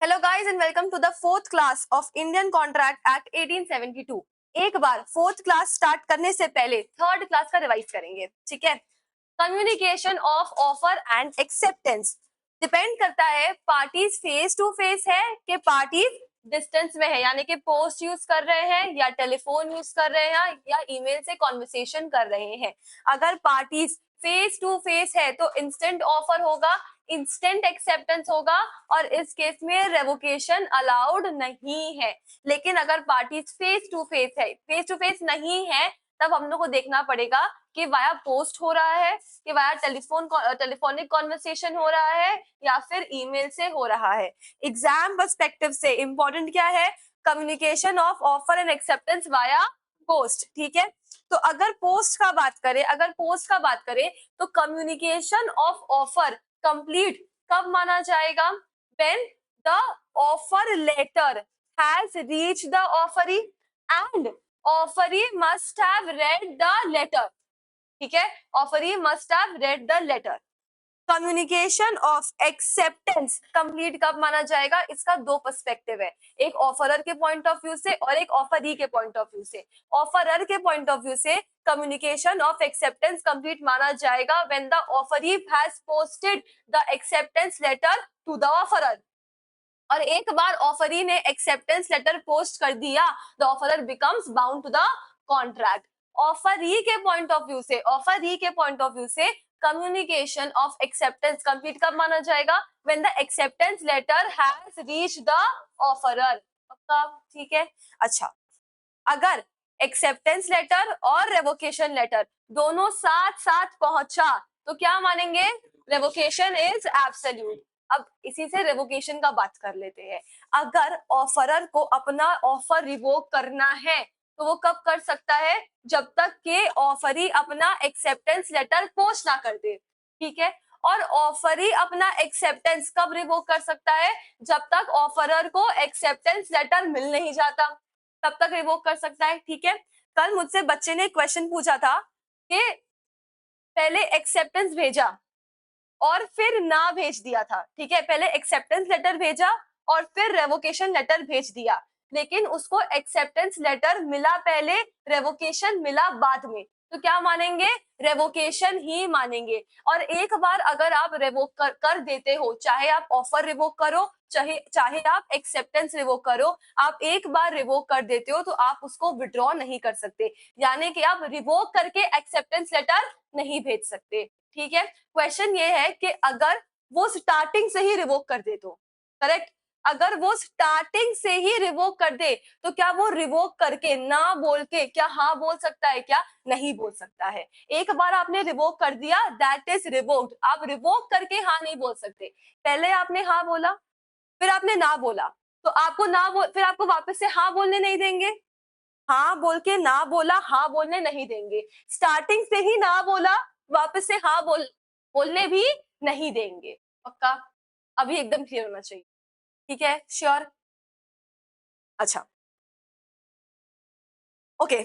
Hello guys and welcome to the fourth class of Indian contract act 1872। एक बार fourth class start करने से पहले third class का revise करेंगे, ठीक है। Communication of offer and acceptance depend करता है पार्टीज फेस टू फेस है कि पार्टीज डिस्टेंस में है, यानी कि पोस्ट यूज कर रहे हैं या टेलीफोन यूज कर रहे हैं या ईमेल से कॉन्वर्सेशन कर रहे हैं। अगर पार्टीज फेस टू फेस है तो इंस्टेंट ऑफर होगा, इंस्टेंट एक्सेप्टेंस होगा और इस केस में रेवोकेशन अलाउड नहीं है। लेकिन अगर पार्टीज फेस टू फेस नहीं है, तब हम लोग को देखना पड़ेगा कि वाया पोस्ट हो रहा है, कि वाया टेलीफोनिक कॉन्वर्सेशन हो रहा है या फिर ईमेल से हो रहा है। एग्जाम पर्सपेक्टिव से इंपॉर्टेंट क्या है? Communication of offer and acceptance via post, ठीक है। तो अगर पोस्ट का बात करें तो कम्युनिकेशन ऑफ ऑफर कंप्लीट कब माना जाएगा? when the offer letter has reached the offeree and offeree must have read the letter, ठीक है। offeree must have read the letter। Communication of acceptance complete कब माना जाएगा? इसका दो पर्सपेक्टिव है, एक ऑफरर के पॉइंट ऑफ व्यू से और एक ऑफरी के पॉइंट ऑफ व्यू से। ऑफरर के पॉइंट ऑफ व्यू से कम्युनिकेशन ऑफ एक्सेप्टेंस कंप्लीट माना जाएगा when the offeree has posted the acceptance letter to the offeror. और एक बार ऑफरी ने एक्सेप्टेंस लेटर पोस्ट कर दिया, the offeror becomes bound to the contract. Offeree के पॉइंट ऑफ व्यू से कम्युनिकेशन ऑफ एक्सेप्टेंस कंप्लीट कब माना जाएगा? When the acceptance letter has reached the offeror. पक्का? ठीक है। अच्छा, अगर एक्सेप्टेंस लेटर और रेवोकेशन लेटर दोनों साथ साथ पहुंचा तो क्या मानेंगे? Revocation is absolute. अब इसी से रेवोकेशन का बात कर लेते हैं। अगर ऑफरर को अपना ऑफर रिवोक करना है तो वो कब कर सकता है? जब तक के ऑफरी अपना एक्सेप्टेंस लेटर पोस्ट ना कर दे, ठीक है। और ऑफरी अपना एक्सेप्टेंस कब रिवोक कर सकता है? जब तक ऑफरर को एक्सेप्टेंस लेटर मिल नहीं जाता, तब तक रिवोक कर सकता है, ठीक है। कल मुझसे बच्चे ने क्वेश्चन पूछा था कि पहले एक्सेप्टेंस भेजा और फिर ना भेज दिया था, ठीक है। पहले एक्सेप्टेंस लेटर भेजा और फिर रेवोकेशन लेटर भेज दिया, लेकिन उसको एक्सेप्टेंस लेटर मिला पहले, रेवोकेशन मिला बाद में, तो क्या मानेंगे? रेवोकेशन ही मानेंगे। और एक बार अगर आप रेवोक कर देते हो, चाहे आप ऑफर रिवोक करो चाहे आप एक्सेप्टेंस रिवोक करो, आप एक बार रिवोक कर देते हो तो आप उसको विड्रॉ नहीं कर सकते, यानी कि आप रिवोक करके एक्सेप्टेंस लेटर नहीं भेज सकते, ठीक है। क्वेश्चन ये है कि अगर वो स्टार्टिंग से ही रिवोक कर दे तो, करेक्ट। अगर वो स्टार्टिंग से ही रिवोक कर दे तो क्या वो रिवोक करके ना बोल के क्या हाँ बोल सकता है? क्या नहीं बोल सकता है? एक बार आपने रिवोक कर दिया, दैट इज रिवोक्ड। आप रिवोक करके हाँ नहीं बोल सकते। पहले आपने हाँ बोला, फिर आपने ना बोला, तो आपको फिर आपको वापस से हाँ बोलने नहीं देंगे। हाँ बोल के ना बोला, हाँ बोलने नहीं देंगे। स्टार्टिंग से ही ना बोला, वापस से हाँ बोलने भी नहीं देंगे। पक्का? अभी एकदम क्लियर होना चाहिए, ठीक है? श्योर? अच्छा, ओके।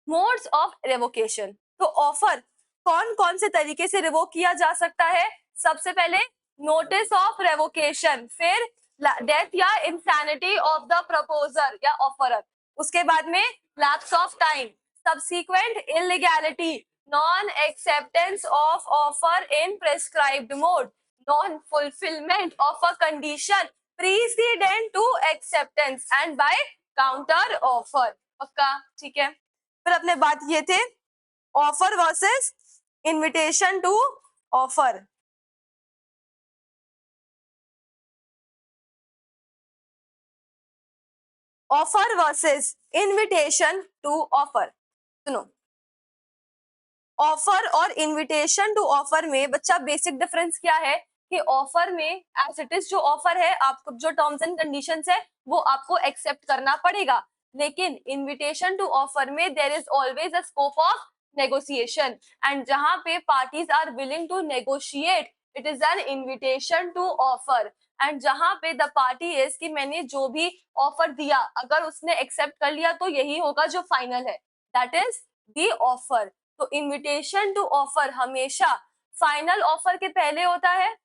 मोड्स ऑफ रेवोकेशन, तो ऑफर कौन कौन से तरीके से रिवोक किया जा सकता है? सबसे पहले नोटिस ऑफ रेवोकेशन, फिर डेथ या इंसैनिटी ऑफ द प्रपोजर या ऑफरर, उसके बाद में lapse of time, subsequent illegality, non acceptance of offer in prescribed mode, non fulfilment of a condition precedent to acceptance and by counter offer. पक्का? ठीक है। फिर अपने बात ये थे offer versus invitation to offer. Offer versus invitation to offer, सुनो। Offer और इनविटेशन टू ऑफर में बच्चा बेसिक डिफरेंस क्या है कि ऑफर में एज इट इज जो ऑफर है, आपको जो टर्म्स एंड कंडीशंस है वो आपको एक्सेप्ट करना पड़ेगा, लेकिन इनविटेशन टू ऑफर में there is always a scope of negotiation, and जहां पे parties are willing to negotiate, it is an invitation to offer. And जहां पे द पार्टी इज कि मैंने जो भी ऑफर दिया, अगर उसने एक्सेप्ट कर लिया तो यही होगा जो फाइनल है, दैट इज द ऑफर। तो इनविटेशन टू ऑफर हमेशा फाइनल ऑफर के पहले होता है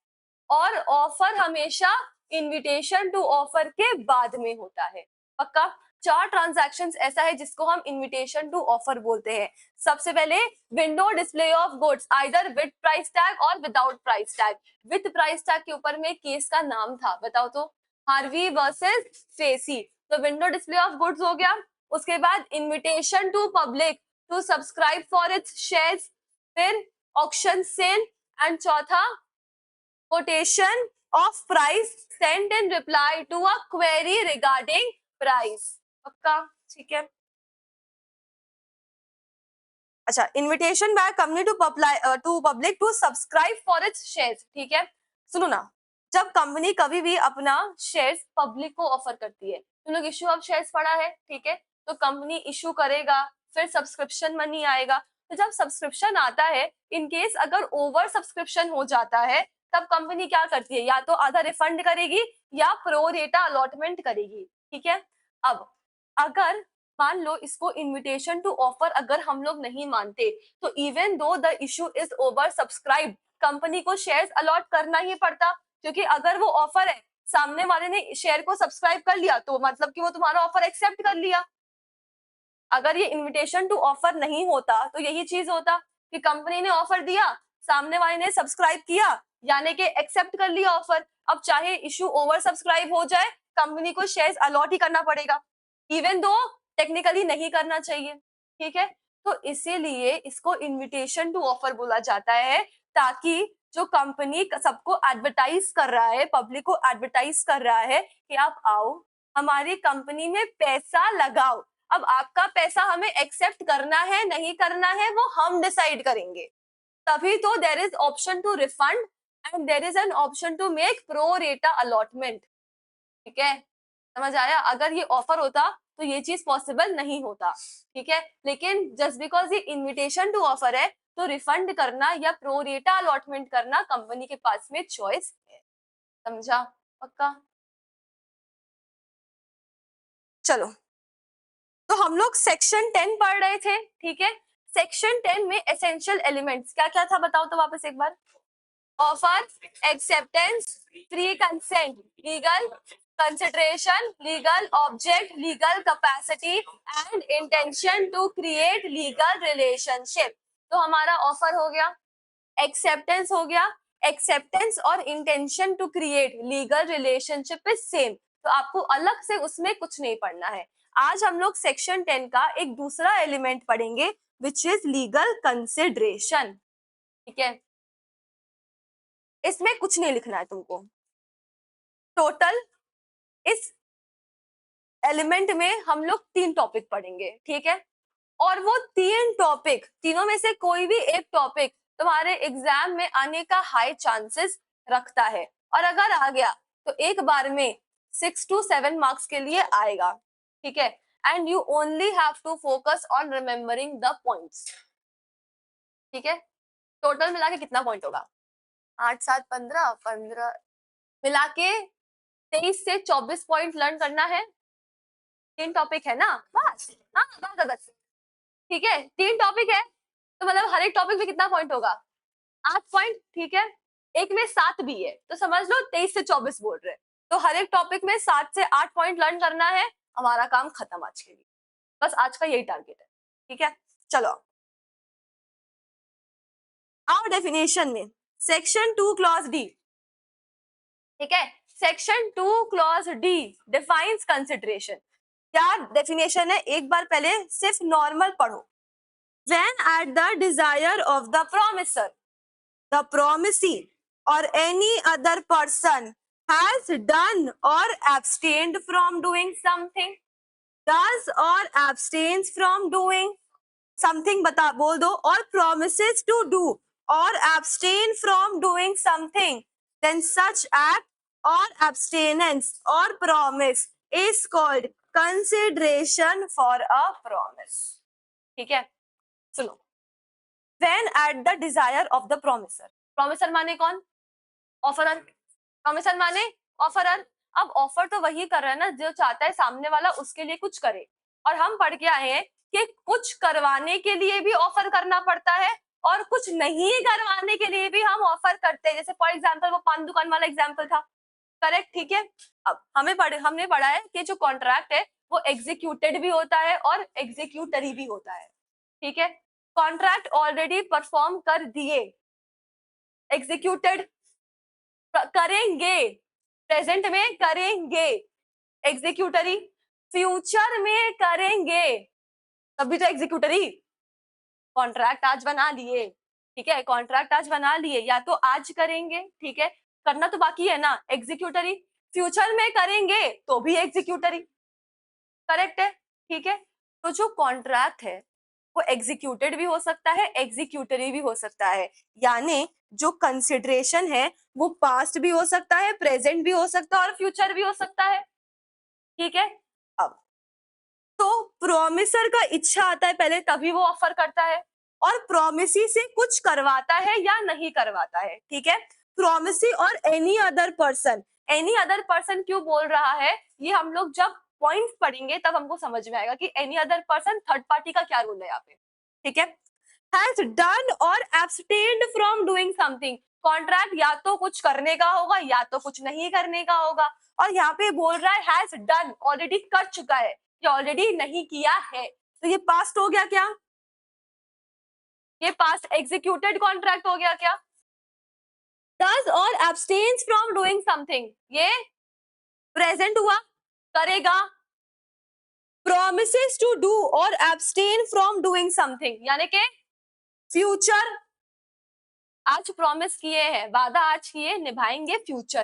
और ऑफर हमेशा इनविटेशन टू ऑफर के बाद में होता है। पक्का? 4 ट्रांजैक्शंस ऐसा है जिसको हम इनविटेशन टू ऑफर बोलते हैं। सबसे पहले window display of goods either with price tag और without price tag. With price tag के ऊपर में केस का नाम था, बताओ तो, हार्वी वर्सेस फेसी। तो विंडो डिस्प्ले ऑफ गुड्स हो गया। उसके बाद invitation to public to subscribe for its shares, फिर ऑक्शन सेल, एंड चौथा quotation of price sent in reply to a query regarding price। पक्का? ठीक है। अच्छा, invitation by company to public to subscribe for its shares. ठीक है, सुनो ना, जब कंपनी कभी भी अपना शेयर्स पब्लिक को ऑफर करती है, तुम लोग इश्यू ऑफ शेयर्स पढ़ा है, ठीक है, तो कंपनी इश्यू करेगा, फिर सब्सक्रिप्शन मनी आएगा। तो जब सब्सक्रिप्शन आता है, इन केस अगर ओवर सब्सक्रिप्शन हो जाता है, तब कंपनी क्या करती है, या तो आधा रिफंड करेगी या प्रो रेटा अलॉटमेंट करेगी। ठीक है, अब अगर मान लो इसको इनविटेशन टू ऑफर अगर हम लोग नहीं मानते, तो even though the issue is over subscribe, company को शेयर्स अलॉट करना ही पड़ता, क्योंकि अगर वो ऑफर है, सामने वाले ने शेयर को सब्सक्राइब कर लिया, तो मतलब कि वो तुम्हारा ऑफर एक्सेप्ट कर लिया। अगर ये इनविटेशन टू ऑफर नहीं होता तो यही चीज होता कि कंपनी ने ऑफर दिया, सामने वाले ने सब्सक्राइब किया, यानी कि एक्सेप्ट कर लिया ऑफर। अब चाहे इशू ओवर सब्सक्राइब हो जाए, कंपनी को शेयर्स अलॉट ही करना पड़ेगा, इवन दो टेक्निकली नहीं करना चाहिए। ठीक है, तो इसीलिए इसको इनविटेशन टू ऑफर बोला जाता है, ताकि जो कंपनी सबको एडवर्टाइज कर रहा है, पब्लिक को एडवर्टाइज कर रहा है कि आप आओ हमारी कंपनी में पैसा लगाओ। अब आपका पैसा हमें एक्सेप्ट करना है नहीं करना है वो हम डिसाइड करेंगे, तभी तो there is option to refund and there is an option to make pro rata allotment. ठीक है, समझ आया? अगर ये ऑफर होता तो ये चीज पॉसिबल नहीं होता। ठीक है, लेकिन जस्ट बिकॉज ये इनविटेशन टू ऑफर है, तो रिफंड करना या प्रो रेटा अलॉटमेंट करना कंपनी के पास में चॉइस है। समझा? पक्का? चलो, तो हम लोग सेक्शन 10 पढ़ रहे थे। ठीक है, सेक्शन 10 में एसेंशियल एलिमेंट्स क्या क्या था, बताओ तो वापस एक बार। Offer, acceptance, free consent, legal consideration, legal object, legal capacity and intention to create legal relationship. तो हमारा ऑफर हो गया, एक्सेप्टेंस हो गया, एक्सेप्टेंस और intention to create legal relationship is same, तो आपको अलग से उसमें कुछ नहीं पढ़ना है। आज हम लोग सेक्शन 10 का एक दूसरा एलिमेंट पढ़ेंगे विच इज लीगल कंसिडरेशन। ठीक है, इसमें कुछ नहीं लिखना है तुमको, टोटल इस एलिमेंट में हम लोग 3 टॉपिक पढ़ेंगे। ठीक है, और वो 3 टॉपिक, तीनों में से कोई भी एक टॉपिक तुम्हारे एग्जाम में आने का हाई चांसेस रखता है, और अगर आ गया तो एक बार में 6 to 7 मार्क्स के लिए आएगा। ठीक है, and you only have to focus on remembering the points. ठीक है, टोटल मिला के कितना पॉइंट होगा, 8 7 15 मिला के 23 से 24 पॉइंट लर्न करना है। 3 टॉपिक है ना, बस। हाँ, बस। ठीक है, 3 टॉपिक है, तो मतलब हर एक टॉपिक में कितना पॉइंट होगा, 8 पॉइंट। ठीक है, एक में 7 भी है, तो समझ लो 23 से 24 बोल रहे हैं, तो हर एक टॉपिक में 7 से 8 पॉइंट लर्न करना है, हमारा काम खत्म आज के लिए। बस आज का यही टारगेट है। ठीक है, चलो आओ डेफिनेशन में, सेक्शन 2 क्लॉज डी। ठीक है, section 2 clause D defines consideration. क्या डेफिनेशन है, एक बार पहले सिर्फ नॉर्मल पढ़ो। When at the desire of the promisor, the promisee or any other person has done or abstained from doing something, does or abstains from doing something, बता बोल दो, or promises to do or abstain from doing something, then such act or abstinence or promise is called consideration for a promise। ठीक है, सुनो, when at the desire of the promiser, promiser माने कौन, offeror, promiser माने offeror. अब offer तो वही कर रहा है ना जो चाहता है सामने वाला उसके लिए कुछ करे, और हम पढ़ के आए हैं कि कुछ करवाने के लिए भी ऑफर करना पड़ता है और कुछ नहीं करवाने के लिए भी हम ऑफर करते हैं। जैसे फॉर एग्जाम्पल वो पान दुकान वाला एग्जाम्पल था, करेक्ट, ठीक है। अब हमने पढ़ा है कि जो कॉन्ट्रैक्ट है वो एग्जीक्यूटेड भी होता है और एग्जीक्यूटरी भी होता है, ठीक है। कॉन्ट्रैक्ट ऑलरेडी परफॉर्म कर दिए, एग्जीक्यूटेड करेंगे, प्रेजेंट में करेंगे, एग्जीक्यूटरी फ्यूचर में करेंगे, तभी तो एग्जीक्यूटरी। कॉन्ट्रैक्ट आज बना लिए, ठीक है, कॉन्ट्रैक्ट आज बना लिए, या तो आज करेंगे, ठीक है, करना तो बाकी है ना, एग्जीक्यूटरी। फ्यूचर में करेंगे तो भी एग्जीक्यूटरी, करेक्ट है, ठीक है। तो जो कॉन्ट्रैक्ट है वो एग्जीक्यूटेड भी हो सकता है, एग्जीक्यूटरी भी हो सकता है, यानी जो कंसिडरेशन है वो पास्ट भी हो सकता है, प्रेजेंट भी हो सकता है और फ्यूचर भी हो सकता है, ठीक है। अब तो प्रोमिसर का इच्छा आता है पहले, तभी वो ऑफर करता है, और प्रोमिसी से कुछ करवाता है या नहीं करवाता है, ठीक है। प्रोमिसी और एनी अदर पर्सन क्यों बोल रहा है, ये हम लोग जब पॉइंट पढ़ेंगे तब हमको समझ में आएगा कि any other person third party का क्या रोल है यहाँ पे, ठीक है। हैज डन और abstained from doing something, contract या तो कुछ करने का होगा या तो कुछ नहीं करने का होगा, और यहाँ पे बोल रहा है हैज डन, ऑलरेडी कर चुका है, ये ऑलरेडी नहीं किया है, तो ये पास्ट हो गया क्या, ये पास्ट एग्जीक्यूटेड कॉन्ट्रैक्ट हो गया क्या। डज और एब्सटेन्स फ्रॉम डूइंग समथिंग, ये प्रेजेंट हुआ, करेगा। प्रोमिसेस टू डू और एब्सटेन फ्रॉम डूइंग समथिंग, यानी कि फ्यूचर, आज प्रॉमिस किए हैं, वादा आज किए, निभाएंगे फ्यूचर,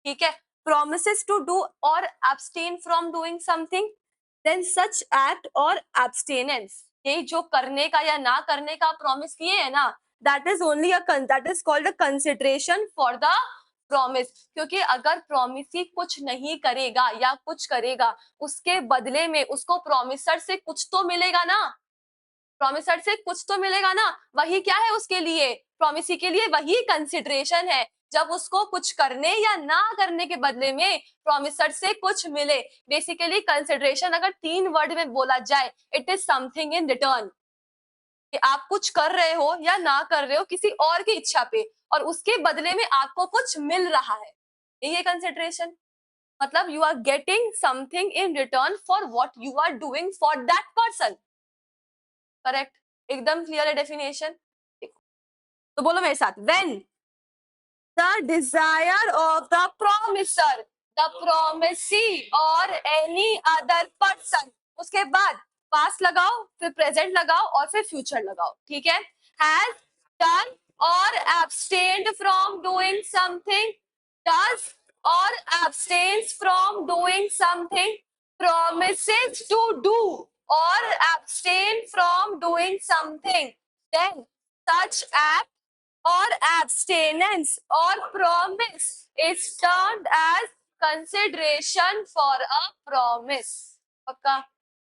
ठीक है। प्रोमिसेस टू डू और abstain from doing something, then such act और एब्सटेनेंस, ये जो करने का या ना करने का प्रॉमिस किए है ना, that is only that is called a consideration for the promise, क्योंकि अगर प्रॉमिसी कुछ नहीं करेगा या कुछ करेगा, उसके बदले में उसको प्रॉमिसर से कुछ तो मिलेगा ना, प्रॉमिसर से कुछ तो मिलेगा ना, वही क्या है उसके लिए, प्रॉमिसी के लिए वही कंसिडरेशन है, जब उसको कुछ करने या ना करने के बदले में प्रॉमिसर से कुछ मिले। बेसिकली कंसिडरेशन अगर 3 वर्ड में बोला जाए, it is something in return, कि आप कुछ कर रहे हो या ना कर रहे हो किसी और की इच्छा पे, और उसके बदले में आपको कुछ मिल रहा है, यही है कंसिडरेशन। मतलब you are getting something in return for what you are doing for that person, correct, एकदम क्लियर है डेफिनेशन। तो बोलो मेरे साथ, when the desire of the promisor, the promisee और एनी अदर पर्सन, उसके बाद पास्ट लगाओ, फिर प्रेजेंट लगाओ और फिर फ्यूचर लगाओ, ठीक है। हैज डन और abstained from doing something, does और abstains from doing something, promises to do or abstain from doing something, then such act or abstinence or promise is termed as consideration for a promise, पक्का,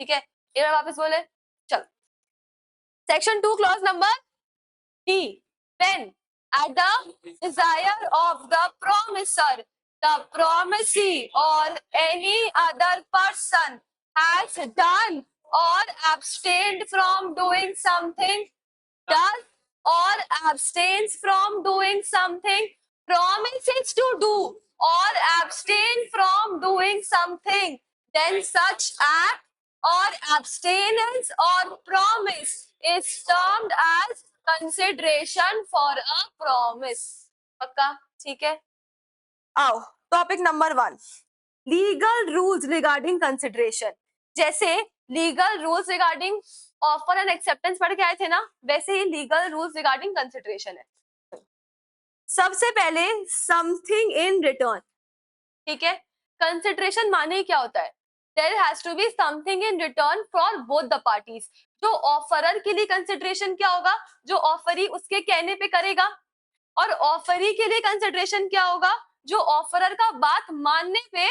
ठीक है। एक बार वापस बोले, चल, section 2 clause number D, when at the desire of the promiser, the promisee or any other person has done or abstained from doing something, does or abstains from doing something, promises to do or abstain from doing something, then such act or abstinence or promise is termed as consideration for a promise, पक्का, ठीक है। आओ topic number 1, legal rules regarding consideration. जैसे legal rules regarding offer and acceptance पढ़ के आए थे ना, वैसे ही लीगल रूल्स रिगार्डिंग कंसिडरेशन है। सबसे पहले समथिंग इन रिटर्न, ठीक है। कंसिडरेशन माने क्या होता है, there has to be something in return for both the parties. जो ऑफरर के लिए कंसिडरेशन क्या होगा, जो ऑफरी उसके कहने पे करेगा, और ऑफरी के लिए कंसिडरेशन क्या होगा, जो ऑफरर का बात मानने पे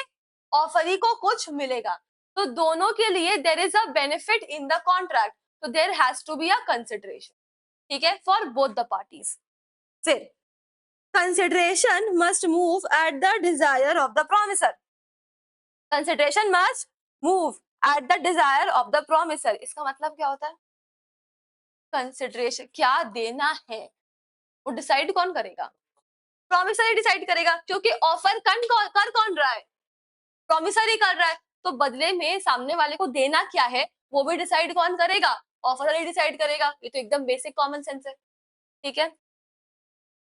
ऑफरी को कुछ मिलेगा। तो दोनों के लिए there is a benefit in the contract, तो there has to be a consideration, ठीक है, फॉर बोथ द पार्टीज। फिर consideration must move at the desire of the promisor, consideration must move at the desire of the promisor. इसका मतलब क्या होता है, consideration क्या देना है वो डिसाइड कौन करेगा, प्रॉमिसरी डिसाइड करेगा, क्योंकि ऑफर कर कौन रहा है, प्रॉमिसरी कर रहा है, तो बदले में सामने वाले को देना क्या है वो भी डिसाइड कौन करेगा, ऑफर डिसाइड करेगा। ये तो एकदम बेसिक कॉमन सेंस है, ठीक है।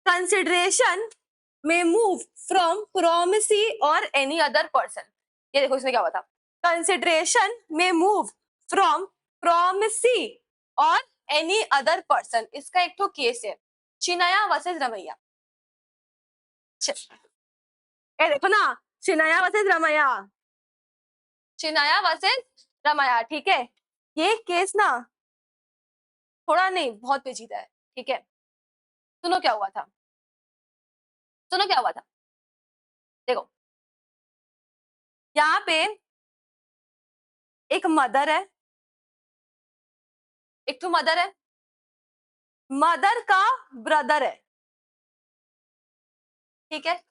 कंसिडरेशन में मूव फ्रॉम प्रोमिसी और एनी अदर पर्सन, ये देखो इसमें क्या हुआ था, कंसिडरेशन में मूव फ्रॉम प्रोमिसी और एनी अदर पर्सन, इसका एक तो केस है चिनाया वर्सेस रमैया। ये देखो ना, चिनाया वर्सेस रमैया, चिनाया वर्सेस रमैया, ठीक है। ये केस ना थोड़ा नहीं बहुत पेचीदा है, ठीक है। सुनो क्या हुआ था, सुनो क्या हुआ था, देखो यहाँ पे एक मदर है, एक तो मदर है, मदर का ब्रदर है, ठीक है।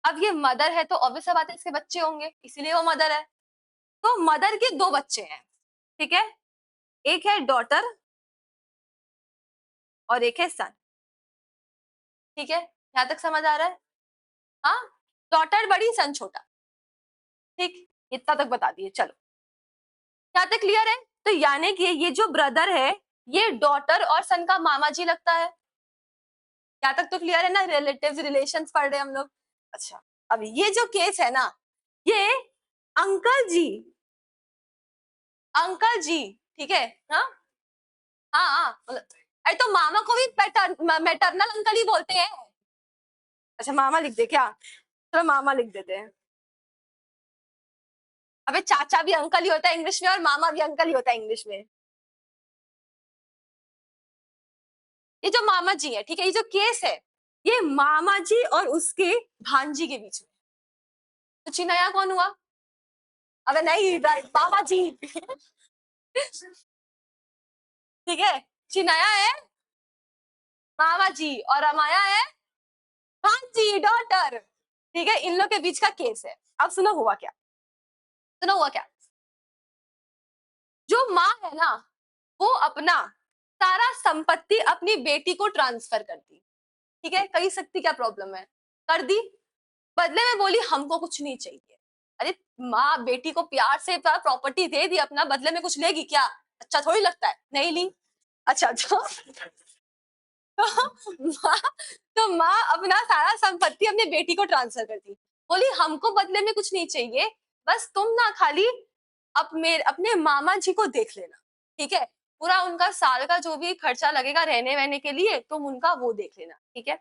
अब ये मदर है तो ऑब्वियस बात है इसके बच्चे होंगे, इसीलिए वो मदर है। तो मदर के दो बच्चे हैं, ठीक है, एक है डॉटर और एक है सन, ठीक है। यहां तक समझ आ रहा है, हाँ, डॉटर बड़ी सन छोटा, ठीक, इतना तक बता दिए, चलो यहाँ तक क्लियर है। तो यानी कि ये जो ब्रदर है ये डॉटर और सन का मामा जी लगता है, यहाँ तक तो क्लियर है ना, रिलेटिव्स रिलेशंस पढ़ रहे हैं हम लोग। अच्छा, अब ये जो केस है ना, ये अंकल जी, अंकल जी, ठीक है, हाँ हाँ हाँ, अरे तो मामा को भी मैटरनल अंकल ही बोलते हैं। अच्छा मामा लिख दे क्या, चलो मामा लिख देते हैं। अबे चाचा भी अंकल ही होता है इंग्लिश में और मामा भी अंकल ही होता है इंग्लिश में। ये जो मामा जी है, ठीक है, ये जो केस है ये मामा जी और उसके भांजी के बीच में। तो चिनाया कौन हुआ, अबे नहीं मामा जी ठीक है, चिनाया है मामा जी और अमाया है भांजी डॉटर, ठीक है। इन लोग के बीच का केस है। अब सुनो हुआ क्या, सुनो हुआ क्या, जो माँ है ना वो अपना सारा संपत्ति अपनी बेटी को ट्रांसफर कर दी, ठीक है। कही सकती क्या प्रॉब्लम है, कर दी, बदले में बोली हमको कुछ नहीं चाहिए। अरे माँ बेटी को प्यार से प्रॉपर्टी दे दी अपना, बदले में कुछ लेगी क्या, अच्छा थोड़ी लगता है, नहीं ली। अच्छा माँ तो माँ अपना सारा संपत्ति अपनी बेटी को ट्रांसफर कर दी, बोली हमको बदले में कुछ नहीं चाहिए, बस तुम ना खाली अपने मामा जी को देख लेना, ठीक है। पूरा उनका साल का जो भी खर्चा लगेगा रहने वहने के लिए तुम उनका वो देख लेना, ठीक है।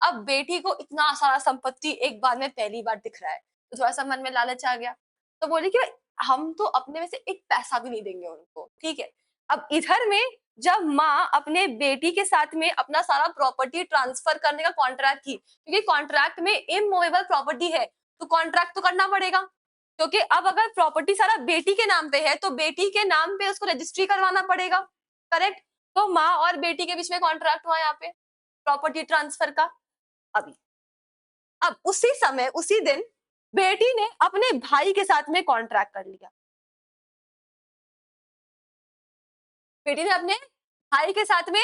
अब बेटी को इतना सारा संपत्ति एक बार में पहली बार दिख रहा है तो थोड़ा सा मन में लालच आ गया, तो बोली कि हम तो अपने में से एक पैसा भी नहीं देंगे उनको, ठीक है। अब इधर में जब माँ अपने बेटी के साथ में अपना सारा प्रॉपर्टी ट्रांसफर करने का कॉन्ट्रैक्ट की, क्योंकि कॉन्ट्रैक्ट में इमूवेबल प्रॉपर्टी है तो कॉन्ट्रैक्ट तो करना पड़ेगा, क्योंकि अब अगर प्रॉपर्टी सारा बेटी के नाम पे है तो बेटी के नाम पे उसको रजिस्ट्री करवाना पड़ेगा, करेक्ट। तो माँ और बेटी के बीच में कॉन्ट्रैक्ट हुआ यहाँ पे प्रॉपर्टी ट्रांसफर का। अभी अब उसी समय उसी दिन बेटी ने अपने भाई के साथ में कॉन्ट्रैक्ट कर लिया, बेटी ने अपने भाई के साथ में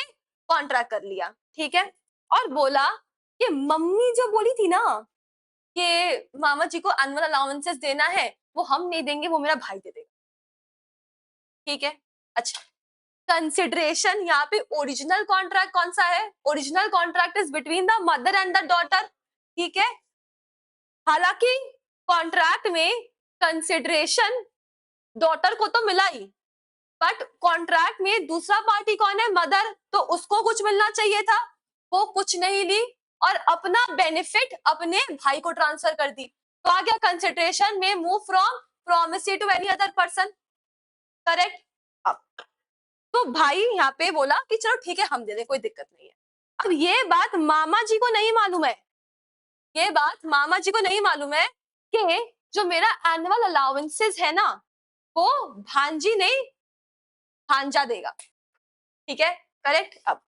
कॉन्ट्रैक्ट कर लिया, ठीक है। और बोला कि मम्मी जो बोली थी ना कि मामा जी को एनुअल अलाउंसेस देना है वो हम नहीं देंगे, वो मेरा भाई दे देगा, ठीक है। अच्छा, कंसिडरेशन यहाँ पे ओरिजिनल कॉन्ट्रैक्ट कौन सा है, original contract is between the mother and the daughter, ठीक है। हालांकि कॉन्ट्रैक्ट में कंसिडरेशन डॉटर को तो मिला ही, बट कॉन्ट्रैक्ट में दूसरा पार्टी कौन है, मदर, तो उसको कुछ मिलना चाहिए था, वो कुछ नहीं ली और अपना बेनिफिट अपने भाई को ट्रांसफर कर दी। तो आ गया कंसिडरेशन में move from promisee to any other person, correct. अब तो भाई यहाँ पे बोला कि चलो ठीक है हम दे दे, कोई दिक्कत नहीं है। अब ये बात मामा जी को नहीं मालूम है, ये बात मामा जी को नहीं मालूम है कि जो मेरा एनुअल अलाउंसेस है ना वो भांजी नहीं भांजा देगा, ठीक है, करेक्ट। अब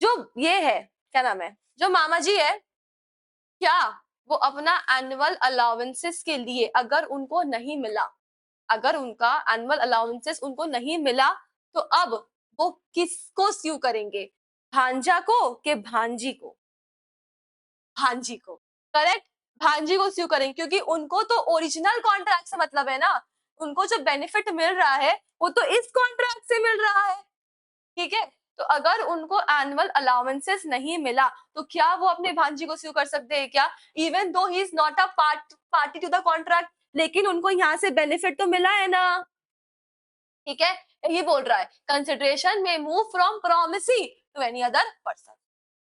जो ये है क्या नाम है, जो मामा जी है, क्या वो अपना एनुअल अलाउंसेस के लिए अगर उनको नहीं मिला, अगर उनका एनुअल अलाउंसेस उनको नहीं मिला तो अब वो किसको स्यू करेंगे, भांजा को कि भांजी को, भांजी को, करेक्ट, भांजी को स्यू करेंगे क्योंकि उनको तो ओरिजिनल कॉन्ट्रैक्ट से मतलब है ना, उनको जो बेनिफिट मिल रहा है वो तो इस कॉन्ट्रैक्ट से मिल रहा है, ठीक है। तो अगर उनको एनुअल अलाउंसेस नहीं मिला तो क्या वो अपने भांजी को स्यू कर सकते हैं क्या? Even though he is not a party to the contract, लेकिन उनको यहाँ से बेनिफिट तो मिला है ना, ठीक है। ये बोल रहा है कंसिडरेशन में move from promisee to any other person,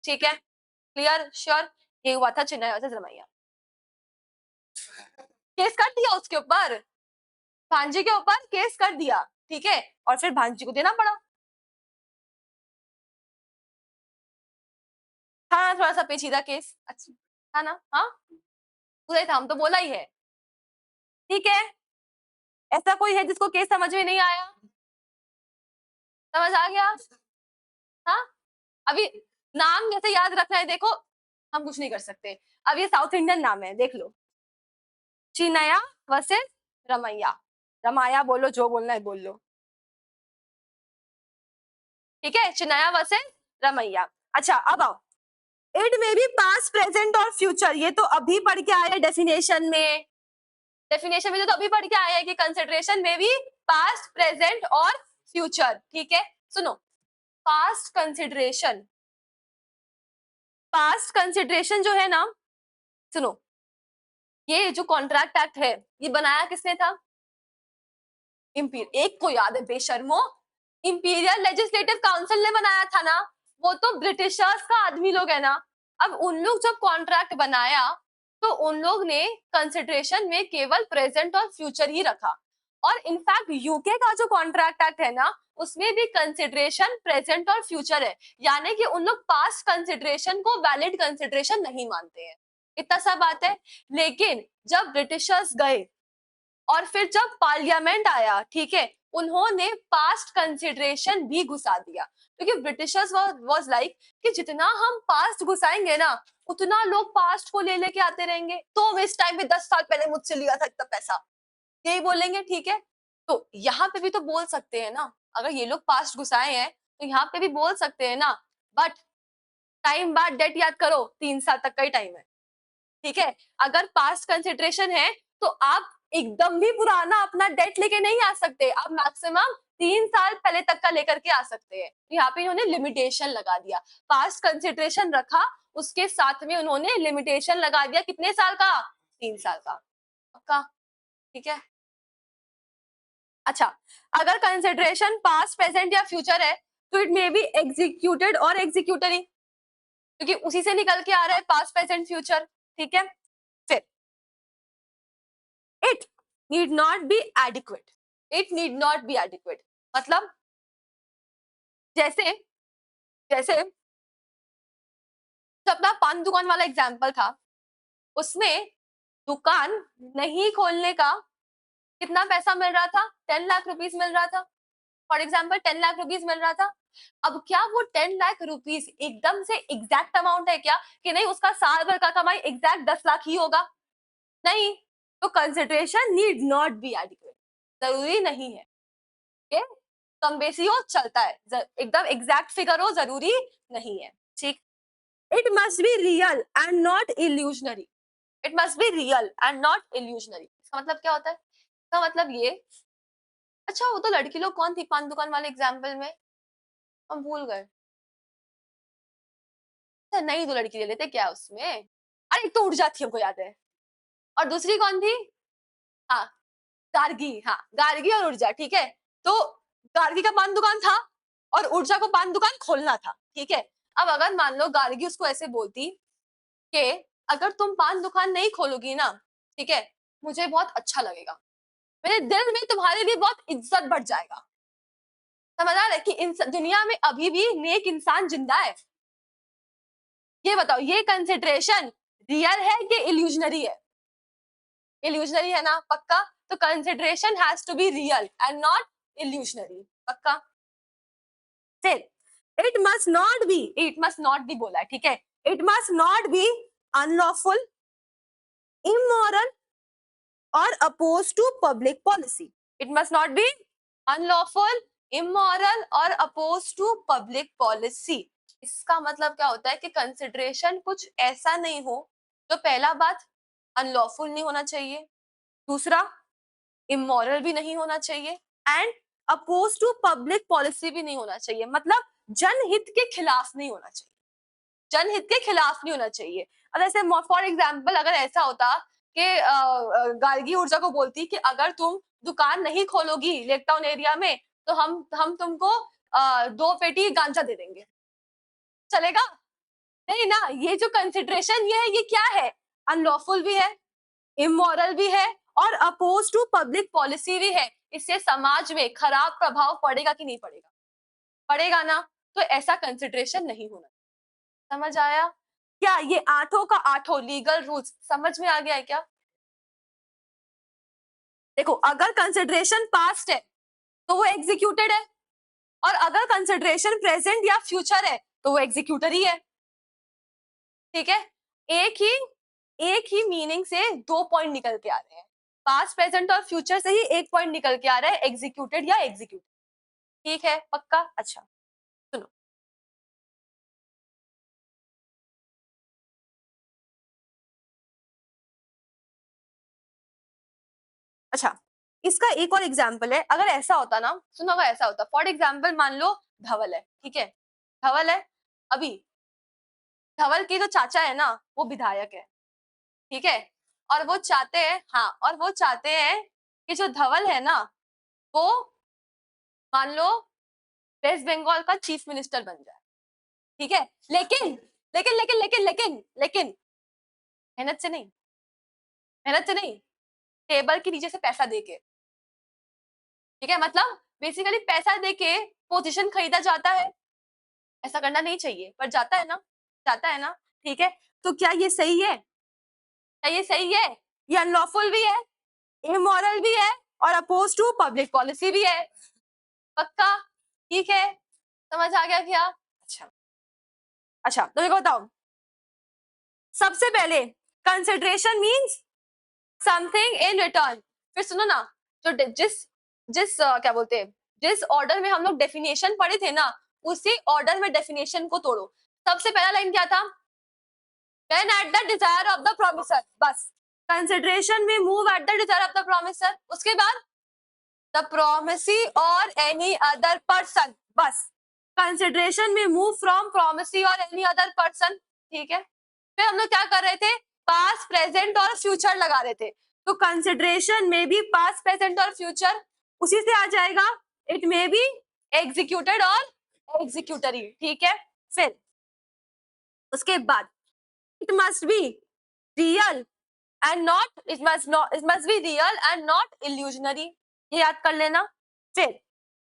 ठीक है, क्लियर, श्योर। ये हुआ था चिन्मय वर्सेस रमैया, केस कर दिया उसके ऊपर, भांजी के ऊपर केस कर दिया, ठीक है, और फिर भांजी को देना पड़ा। हाँ थोड़ा सा पेचीदा केस, अच्छा था ना, हाँ पूरा ही था, हम तो बोला ही है, ठीक है। ऐसा कोई है जिसको केस समझ में नहीं आया? समझ आ गया? हाँ अभी नाम जैसे याद रखना है, देखो हम कुछ नहीं कर सकते, अब ये साउथ इंडियन नाम है, देख लो, चिन्मया वर्सेस रमैया, रमाया बोलो, जो बोलना है बोल लो, ठीक है, चिन्मया वर्सेस रमैया। अच्छा अब आओ, it may be past present और फ्यूचर, ये तो अभी पढ़ के आया डेफिनेशन में, डेफिनेशन में तो अभी पढ़ के आया है कि कंसिडरेशन में भी पास्ट प्रेजेंट और फ्यूचर, ठीक है। सुनो, पास्ट कंसिडरेशन, पास्ट कंसिडरेशन जो है ना, सुनो, ये जो कॉन्ट्रैक्ट एक्ट है ये बनाया किसने था? एक को याद है बेशर्मो, इंपीरियल लेजिस्लेटिव काउंसिल ने बनाया था ना, वो तो ब्रिटिशर्स का आदमी लोग है ना। अब उन लोग जब कॉन्ट्रैक्ट बनाया तो उन लोग ने कंसिडरेशन में केवल प्रेजेंट और फ्यूचर ही रखा, और इनफैक्ट यूके का जो कॉन्ट्रैक्ट एक्ट है ना उसमें भी कंसिडरेशन प्रेजेंट और फ्यूचर है, यानी कि उन लोग पास्ट कंसिडरेशन को वैलिड कंसिडरेशन नहीं मानते हैं, इतना सा बात है। लेकिन जब ब्रिटिशर्स गए और फिर जब पार्लियामेंट आया, ठीक है, उन्होंने पास्ट कंसिडरेशन भी घुसा दिया, क्योंकि ब्रिटिशर्स वाज लाइक कि जितना हम पास्ट घुसाएंगे ना उतना लोग पास्ट को ले लेके आते रहेंगे, तो मैं इस टाइम पे 10 साल पहले मुझसे लिया था इतना पैसा, यही बोलेंगे, ठीक है। तो यहाँ पे भी तो बोल सकते हैं ना, अगर ये लोग पास्ट घुसाए हैं तो यहाँ पे भी बोल सकते हैं ना, बट टाइम बाद डेट याद करो, 3 साल तक का ही टाइम है, ठीक है। अगर पास्ट कंसिडरेशन है तो आप एकदम भी पुराना अपना डेट लेके नहीं आ सकते, आप मैक्सिमम 3 साल पहले तक का लेकर के आ सकते हैं। यहाँ पे इन्होंने लिमिटेशन लगा दिया, पास्ट कंसिडरेशन रखा, उसके साथ में उन्होंने लिमिटेशन लगा दिया, कितने साल का? 3 साल का, पक्का, ठीक है। अच्छा, अगर कंसिडरेशन पास्ट प्रेजेंट या फ्यूचर है तो इट मे बी एग्जीक्यूटेड और एग्जीक्यूटरी, क्योंकि उसी से निकल के आ रहा है पास्ट प्रेजेंट फ्यूचर, ठीक है। फिर it need not be adequate, it need not be adequate मतलब जैसे जैसे जो अपना पान दुकान वाला एग्जाम्पल था, उसमें दुकान नहीं खोलने का कितना पैसा मिल रहा था? 10 लाख रुपीज मिल रहा था, फॉर एग्जाम्पल 10 लाख रुपीज मिल रहा था। अब क्या वो 10 लाख रुपीज एकदम से एग्जैक्ट अमाउंट है क्या, कि नहीं उसका साल भर का कमाई एग्जैक्ट 10 लाख ही होगा? नहीं, तो consideration need not be adequate, जरूरी नहीं है, okay? कम बेसी हो चलता है, एकदम एग्जैक्ट फिगर हो जरूरी नहीं है, ठीक। It must be real and not illusionary, it must be real and not illusionary, इसका मतलब क्या होता है? इसका मतलब ये, अच्छा वो तो लड़की लोग कौन थी पान दुकान वाले एग्जाम्पल में, हम भूल गए, अच्छा नहीं दो लड़की ले लेते क्या उसमें, अरे एक तो उड़ जाती हमको याद है, और दूसरी कौन थी? हाँ गार्गी, हाँ गार्गी और ऊर्जा, ठीक है। तो गार्गी का पान दुकान था और ऊर्जा को पान दुकान खोलना था, ठीक है। अब अगर मान लो गार्गी उसको ऐसे बोलती कि अगर तुम पान दुकान नहीं खोलोगी ना, ठीक है, मुझे बहुत अच्छा लगेगा, मेरे दिल में तुम्हारे लिए बहुत इज्जत बढ़ जाएगा, समझ आ रहा है कि दुनिया में अभी भी नेक इंसान जिंदा है। ये बताओ ये कंसिडरेशन रियल है कि इल्यूजनरी है? इल्यूजनरी है ना, पक्का। तो consideration has to be real and not illusory, पक्का। फिर इट मस्ट नॉट बी बोला है, ठीक है, it must not be unlawful, immoral और oppose to public policy, it must not be unlawful, immoral or opposed to public policy, इसका मतलब क्या होता है कि कंसिडरेशन कुछ ऐसा नहीं हो, तो पहला बात अनलॉफुल नहीं होना चाहिए, दूसरा इमोरल भी नहीं होना चाहिए, and oppose to public policy भी नहीं होना चाहिए, मतलब जनहित के खिलाफ नहीं होना चाहिए, जनहित के खिलाफ नहीं होना चाहिए। अब ऐसे फॉर एग्जाम्पल अगर ऐसा होता कि गार्गी ऊर्जा को बोलती कि अगर तुम दुकान नहीं खोलोगी लेक टाउन एरिया में तो हम तुमको 2 पेटी गांजा दे देंगे, चलेगा? नहीं ना, ये जो कंसिडरेशन ये है, ये क्या है? अनलॉफुल भी है, इमोरल भी है और अपोज टू पब्लिक पॉलिसी भी है। इससे समाज में खराब प्रभाव पड़ेगा कि नहीं पड़ेगा? पड़ेगा ना, तो ऐसा कंसिडरेशन नहीं होना। समझ आया? क्या ये आठों का आठों लीगल रूल्स समझ में आ गया है क्या? देखो, अगर कंसिडरेशन पास्ट है तो वो एग्जीक्यूटेड है, और अगर कंसिडरेशन प्रेजेंट या फ्यूचर है तो वो एग्जीक्यूटर ही है। ठीक है, एक ही मीनिंग से 2 पॉइंट निकल के आ रहे हैं, पास्ट प्रेजेंट और फ्यूचर से ही 1 पॉइंट निकल के आ रहा है, एग्जीक्यूटेड या एग्जीक्यूट। ठीक है, पक्का? अच्छा सुनो, अच्छा इसका एक और एग्जाम्पल है। अगर ऐसा होता ना, सुनो, अगर ऐसा होता, फॉर एग्जाम्पल मान लो धवल है, ठीक है, धवल है, अभी धवल के जो चाचा है ना वो विधायक है, ठीक है, और वो चाहते हैं, हाँ, और वो चाहते हैं कि जो धवल है ना वो मान लो वेस्ट बंगाल का चीफ मिनिस्टर बन जाए, ठीक है, लेकिन लेकिन लेकिन लेकिन लेकिन लेकिन मेहनत से नहीं, मेहनत से नहीं, टेबल के नीचे से पैसा देके, ठीक है, मतलब बेसिकली पैसा देके पोजीशन खरीदा जाता है। ऐसा करना नहीं चाहिए पर जाता है ना, जाता है ना, ठीक है, तो क्या ये सही है? क्या ये सही है? ये अनलॉफुल भी है, इमोरल भी है और अपोज टू पब्लिक पॉलिसी भी है। पक्का? ठीक है, समझ आ गया क्या? अच्छा, अच्छा तो देखो बताओ, सबसे पहले consideration means something in return. फिर सुनो ना, जो जिस जिस क्या बोलते हैं, जिस ऑर्डर में हम लोग डेफिनेशन पढ़े थे ना, उसी ऑर्डर में डेफिनेशन को तोड़ो। सबसे पहला लाइन क्या था? When at the desire of the promisor, बस कंसिडरेशन में move at the desire of the promisor, उसके बाद द प्रोमिसी और एनी अदर पर्सन, बस कंसिडरेशन में मूव फ्रॉम प्रोमिसी और एनी अदर पर्सन। ठीक है, फिर हम लोग क्या कर रहे थे? पास्ट प्रेजेंट और फ्यूचर लगा रहे थे, तो कंसिडरेशन में भी पास्ट प्रेजेंट और फ्यूचर उसी से आ जाएगा, इट मे बी एग्जीक्यूटेड और एग्जीक्यूटरी। ठीक है, फिर उसके बाद it must be real and not, it must be real and not illusionary, ये याद कर लेना। फिर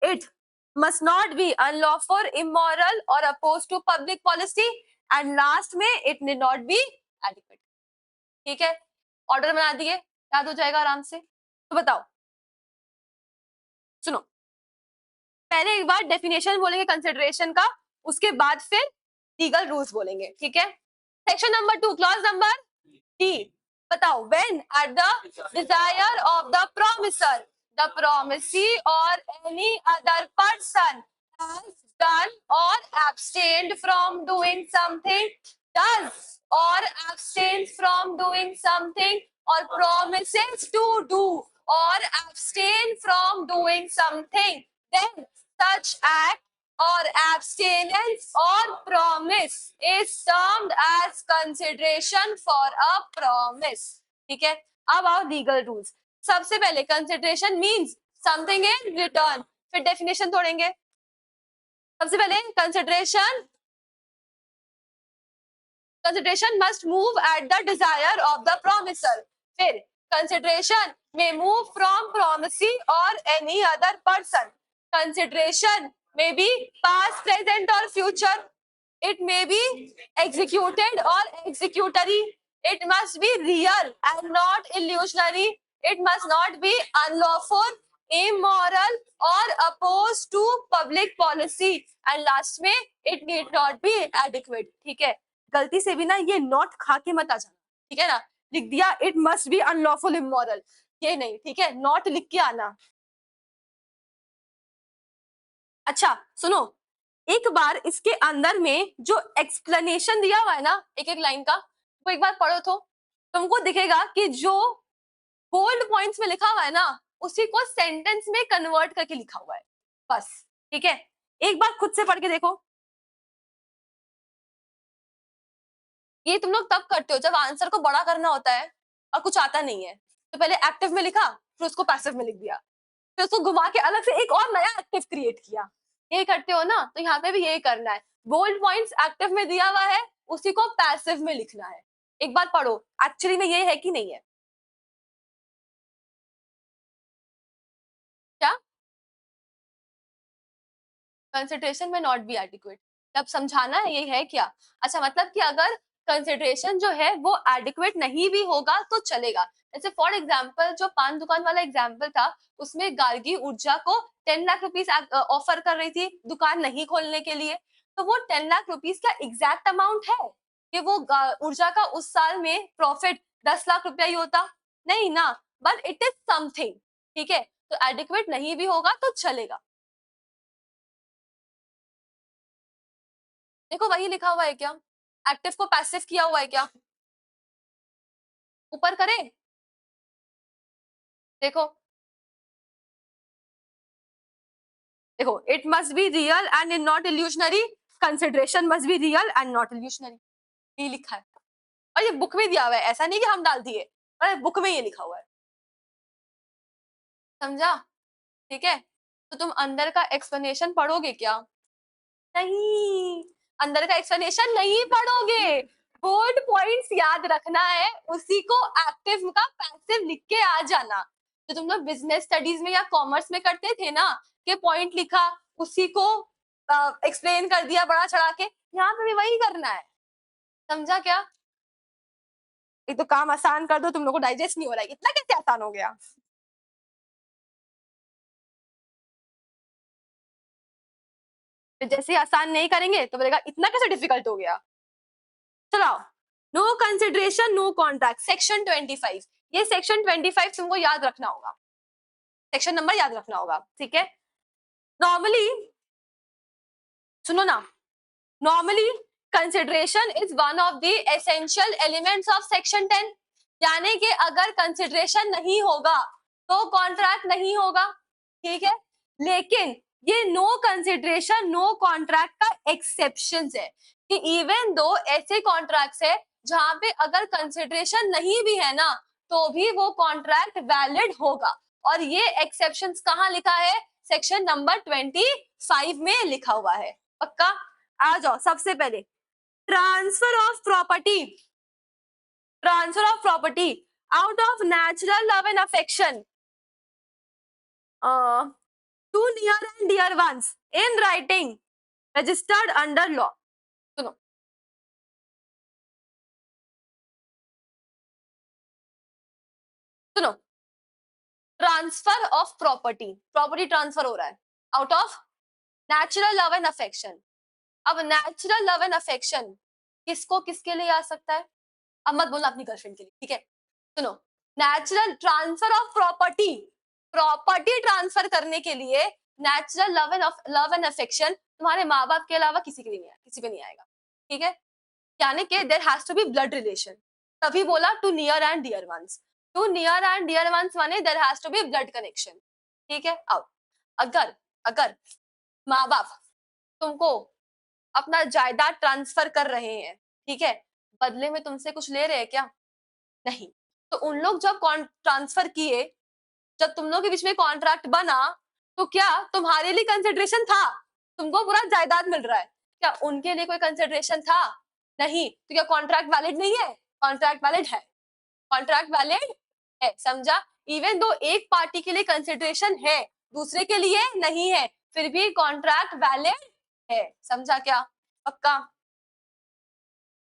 it must not be unlawful, immoral or opposed to public policy, and last में it need not be adequate। ठीक है, order बना दिए, याद हो जाएगा आराम से। तो बताओ, सुनो, पहले एक बार डेफिनेशन बोलेंगे कंसिडरेशन का, उसके बाद फिर लीगल रूल्स बोलेंगे। ठीक है, section number 2 clause number D, बताओ, when at the desire of the promisor, the promisee or any other person has done or abstained from doing something, does or abstains from doing something, or promises to do or abstain from doing something, then such act or abstinence or promise is termed as consideration for a promise। ठीक है, अब आओ legal rules. सबसे पहले consideration means something in return, फिर definition तोड़ेंगे। सबसे पहले consideration must move at the desire of the promiser, फिर consideration may move from promisee or any other person, consideration may be past, present or future, it may be executed or executory, it must be real and not illusionary, it must not be unlawful, immoral or opposed to public policy, and last में it need not be adequate। ठीक है, गलती से भी ना ये not खा के मत आ जाना, ठीक है ना, लिख दिया it must B unlawful immoral, ये नहीं, ठीक है, नॉट लिख के आना। अच्छा सुनो, एक बार इसके अंदर में जो एक्सप्लेनेशन दिया हुआ है ना एक एक लाइन का, वो एक बार पढ़ो तो तुमको दिखेगा कि जो बोल्ड पॉइंट्स में लिखा हुआ है ना उसी को सेंटेंस में कन्वर्ट करके लिखा हुआ है बस। ठीक है, एक बार खुद से पढ़ के देखो। ये तुम लोग तब करते हो जब आंसर को बड़ा करना होता है और कुछ आता नहीं है, तो पहले एक्टिव में लिखा फिर उसको पैसिव में लिख दिया, फिर उसको घुमा के अलग से एक और नया एक्टिव क्रिएट किया। ये करते हो ना, तो यहाँ पे भी यही करना है। बोल्ड पॉइंट्स एक्टिव में दिया हुआ है, उसी को पैसिव में लिखना है। एक बार पढ़ो एक्चुअली में ये है कि नहीं है। क्या कंसिडरेशन में नॉट बी एडिक्वेट, तब समझाना है ये है क्या? अच्छा, मतलब कि अगर कंसिडरेशन जो है वो एडिक्वेट नहीं भी होगा तो चलेगा। जैसे फॉर एग्जाम्पल जो पान दुकान वाला एग्जाम्पल था, उसमें गार्गी ऊर्जा को 10 लाख रुपीस ऑफर कर रही थी दुकान नहीं खोलने के लिए, तो वो 10 लाख रुपीस का एग्जैक्ट अमाउंट है कि वो ऊर्जा का उस साल में प्रॉफिट 10 लाख रुपया ही होता? नहीं ना, बट इट इज समथिंग। ठीक है, तो एडिक्वेट नहीं भी होगा तो चलेगा। देखो वही लिखा हुआ है क्या, एक्टिव को पैसिव किया हुआ है क्या? ऊपर करें, देखो देखो, it must be real and in not illusionary, consideration must be real and not illusionary, ये लिखा है। और ये बुक में दिया हुआ है, ऐसा नहीं कि हम डाल दिए, और बुक में ये लिखा हुआ है। समझा? ठीक है, तो तुम अंदर का एक्सप्लेनेशन पढ़ोगे क्या? नहीं, अंदर का एक्सप्लेनेशन नहीं पढ़ोगे, बोर्ड पॉइंट्स याद रखना है, उसी को एक्टिव का पैसिव लिख के आ जाना। तो तुम लोग बिजनेस स्टडीज में या कॉमर्स में करते थे ना कि पॉइंट लिखा उसी को एक्सप्लेन कर दिया बड़ा चढ़ा के, यहाँ पे भी वही करना है। समझा क्या? एक तो काम आसान कर दो, तुम लोग को डाइजेस्ट नहीं हो रहा है, इतना कैसे आसान हो गया? फिर जैसे आसान नहीं करेंगे तो बोलेगा इतना कैसे डिफिकल्ट हो गया। चलो, no consideration no contract, section 25, ये सेक्शन 25 तुमको याद रखना होगा, सेक्शन नंबर याद रखना होगा। ठीक है, नॉर्मली सुनो ना, normally consideration is one of the essential elements of section 10, यानी कि अगर कंसिडरेशन नहीं होगा तो कॉन्ट्रैक्ट नहीं होगा। ठीक है, लेकिन ये नो कंसिडरेशन नो कॉन्ट्रैक्ट का एक्सेप्शन है कि इवन दो ऐसे कॉन्ट्रैक्ट्स है जहां पे अगर कंसिडरेशन नहीं भी है ना तो भी वो कॉन्ट्रैक्ट वैलिड होगा, और ये एक्सेप्शंस कहाँ लिखा है? सेक्शन नंबर 25 में लिखा हुआ है। पक्का? आ जाओ, सबसे पहले transfer of property, transfer of property out of natural love and affection to near and dear ones in writing registered under law. सुनो, सुनो, transfer of property, property transfer हो रहा है out of natural love and affection. अब natural love and affection किसको किसके लिए आ सकता है? अब मत बोलना अपनी गर्लफ्रेंड के लिए, ठीक है? सुनो, natural transfer of property, property transfer करने के लिए नेचुरल लव एंड अफेक्शन तुम्हारे माँ बाप के अलावा किसी के लिए नहीं, किसी पे नहीं आएगा। ठीक है, यानी कि there has to be blood relation, तभी बोला to near and dear ones, to near and dear ones माने there has to be blood connection. ठीक है, अब अगर अगर माँ बाप तुमको अपना जायदाद ट्रांसफर कर रहे हैं, ठीक है, बदले में तुमसे कुछ ले रहे हैं क्या? नहीं, तो उन लोग जब ट्रांसफर किए, जब तुम लोग के बीच में कॉन्ट्रैक्ट बना, तो क्या तुम्हारे लिए कंसिडरेशन था? तुमको पूरा जायदाद मिल रहा है, क्या उनके लिए कोई कंसिडरेशन था? नहीं, तो क्या कॉन्ट्रैक्ट वैलिड नहीं है? कॉन्ट्रैक्ट वैलिड है, कॉन्ट्रैक्ट वैलिड है। समझा? इवन दो एक पार्टी के लिए कंसिडरेशन है दूसरे के लिए नहीं है, फिर भी कॉन्ट्रैक्ट वैलिड है। समझा क्या? पक्का?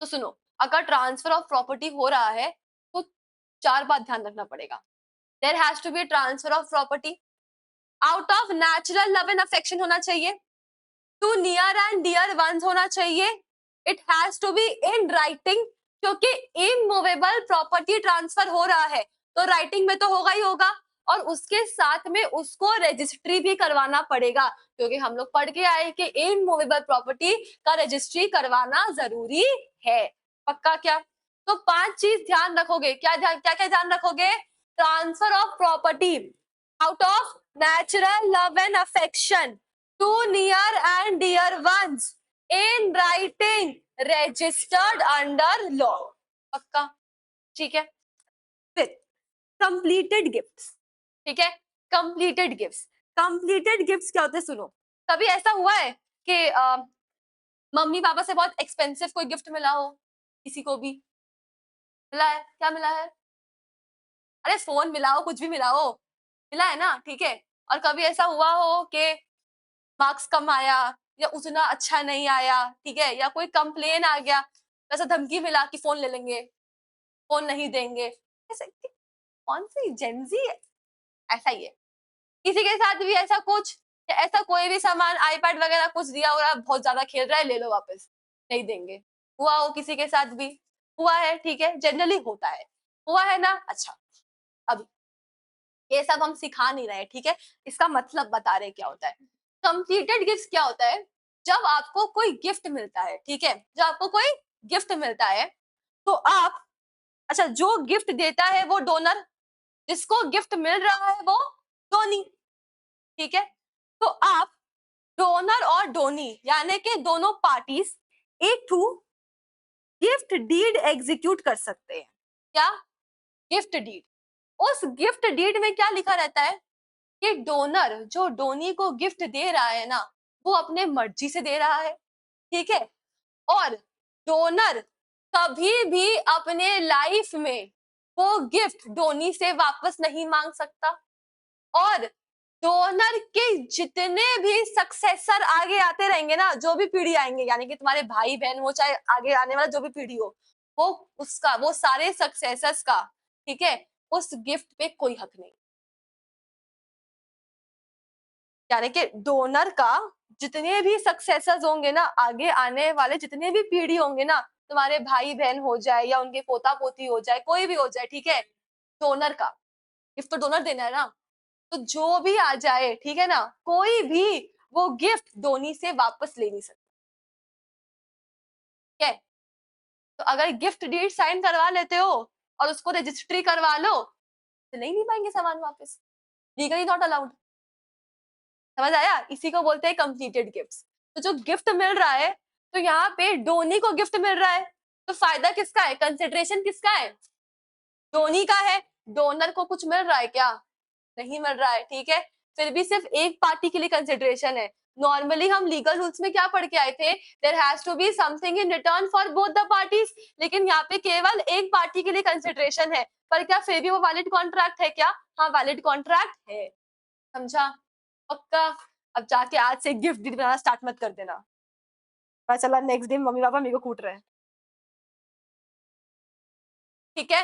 तो सुनो, अगर ट्रांसफर ऑफ प्रॉपर्टी हो रहा है तो चार बात ध्यान रखना पड़ेगा। There has to be transfer of property out of natural love and affection होना चाहिए, to near and dear ones होना चाहिए, it has to be in writing, क्योंकि इमूवेबल प्रॉपर्टी ट्रांसफर हो रहा है तो राइटिंग में तो होगा ही होगा। और उसके साथ में उसको रजिस्ट्री भी करवाना पड़ेगा, क्योंकि हम लोग पढ़ के आए कि इमूवेबल प्रॉपर्टी का रजिस्ट्री करवाना जरूरी है। पक्का क्या? तो 5 चीज ध्यान रखोगे। क्या क्या ध्यान रखोगे? Transfer of property out of natural love and affection to near and dear ones in writing registered under law। पक्का? ठीक है। फिर कंप्लीटेड गिफ्ट्स, ठीक है। कंप्लीटेड गिफ्ट्स, कंप्लीटेड गिफ्ट्स क्या होते हैं सुनो। कभी ऐसा हुआ है कि मम्मी पापा से बहुत एक्सपेंसिव कोई गिफ्ट मिला हो? किसी को भी मिला है? क्या मिला है? अरे फोन मिला हो, कुछ भी मिला हो, मिला है ना, ठीक है। और कभी ऐसा हुआ हो कि मार्क्स कम आया या उतना अच्छा नहीं आया, ठीक है, या कोई कंप्लेन आ गया, ऐसा धमकी मिला कि फोन ले लेंगे, फोन नहीं देंगे, ऐसे कौन सी जेंजी है? ऐसा ही है। किसी के साथ भी ऐसा कुछ, या ऐसा कोई भी सामान आईपैड वगैरह कुछ दिया हो रहा, बहुत ज्यादा खेल रहा है, ले लो वापस, नहीं देंगे। हुआ हो किसी के साथ भी? हुआ है, ठीक है, जनरली होता है। हुआ है ना? अच्छा, अब ये सब हम सिखा नहीं रहे, ठीक है, इसका मतलब बता रहे क्या होता है। कंप्लीटेड गिफ्ट क्या होता है? जब आपको कोई गिफ्ट मिलता है, ठीक है, जब आपको कोई गिफ्ट मिलता है तो आप, अच्छा, जो गिफ्ट देता है वो डोनर, जिसको गिफ्ट मिल रहा है वो डोनी, ठीक है। तो आप डोनर और डोनी यानी कि दोनों पार्टीज एक टू गिफ्ट डीड एग्जीक्यूट कर सकते हैं। क्या? Gift deed. उस गिफ्ट डीड में क्या लिखा रहता है कि डोनर जो डोनी को गिफ्ट दे रहा है ना, वो अपने मर्जी से दे रहा है, ठीक है। और डोनर कभी भी अपने लाइफ में वो गिफ्ट डोनी से वापस नहीं मांग सकता। और डोनर के जितने भी सक्सेसर आगे आते रहेंगे ना, जो भी पीढ़ी आएंगे, यानी कि तुम्हारे भाई बहन हो, चाहे आगे आने वाला जो भी पीढ़ी हो, वो उसका, वो सारे सक्सेसर्स का, ठीक है, उस गिफ्ट पे कोई हक नहीं। यानी कि डोनर का जितने भी सक्सेसर्स होंगे ना, आगे आने वाले जितने भी पीढ़ी होंगे ना, तुम्हारे भाई बहन हो जाए या उनके पोता पोती हो जाए, कोई भी हो जाए, ठीक है, डोनर का गिफ्ट तो डोनर देना है ना, तो जो भी आ जाए, ठीक है ना, कोई भी वो गिफ्ट डोनी से वापस ले नहीं सकता, ठीक है। तो अगर गिफ्ट डीड साइन करवा लेते हो और उसको रजिस्ट्री करवा लो, तो नहीं ले पाएंगे सामान वापस, लीगली नॉट अलाउड। समझ आया? इसी को बोलते हैं कंप्लीटेड गिफ्ट्स। तो जो गिफ्ट मिल रहा है, तो यहाँ पे डोनी को गिफ्ट मिल रहा है, तो फायदा किसका है? कंसिडरेशन किसका है? डोनी का है। डोनर को कुछ मिल रहा है क्या? नहीं मिल रहा है, ठीक है। फिर भी सिर्फ एक पार्टी के लिए कंसिडरेशन है। नॉर्मली हम लीगल रूल्स में क्या पढ़ के आए थे? There has to be something in return for both the parties. लेकिन यहाँ पे केवल एक पार्टी के लिए कंसिडरेशन है, पर क्या फिर भी वो वैलिड कॉन्ट्रैक्ट है क्या? हाँ, वैलिड कॉन्ट्रैक्ट है। समझा? पक्का? अब जाके आज से गिफ्ट डीड बनाना स्टार्ट मत कर देना, पता चला नेक्स्ट डे मम्मी पापा मेरे को कूट रहे हैं, ठीक है।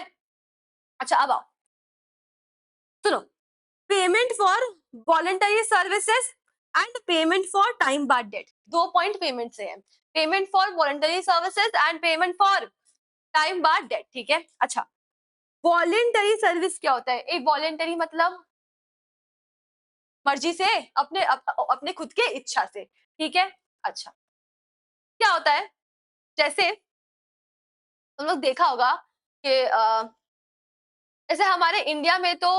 अच्छा, अब आओ, सुनो। Payment for voluntary services and payment for time barred debt, 2 point payment से है। Payment for voluntary services and payment for time barred debt, ठीक है। अच्छा, वॉलंटरी सर्विस क्या होता है? एक वॉलंटरी मतलब मर्जी से, अपने खुद के इच्छा से, ठीक है। अच्छा, क्या होता है? जैसे तुम लोग देखा होगा कि जैसे हमारे इंडिया में तो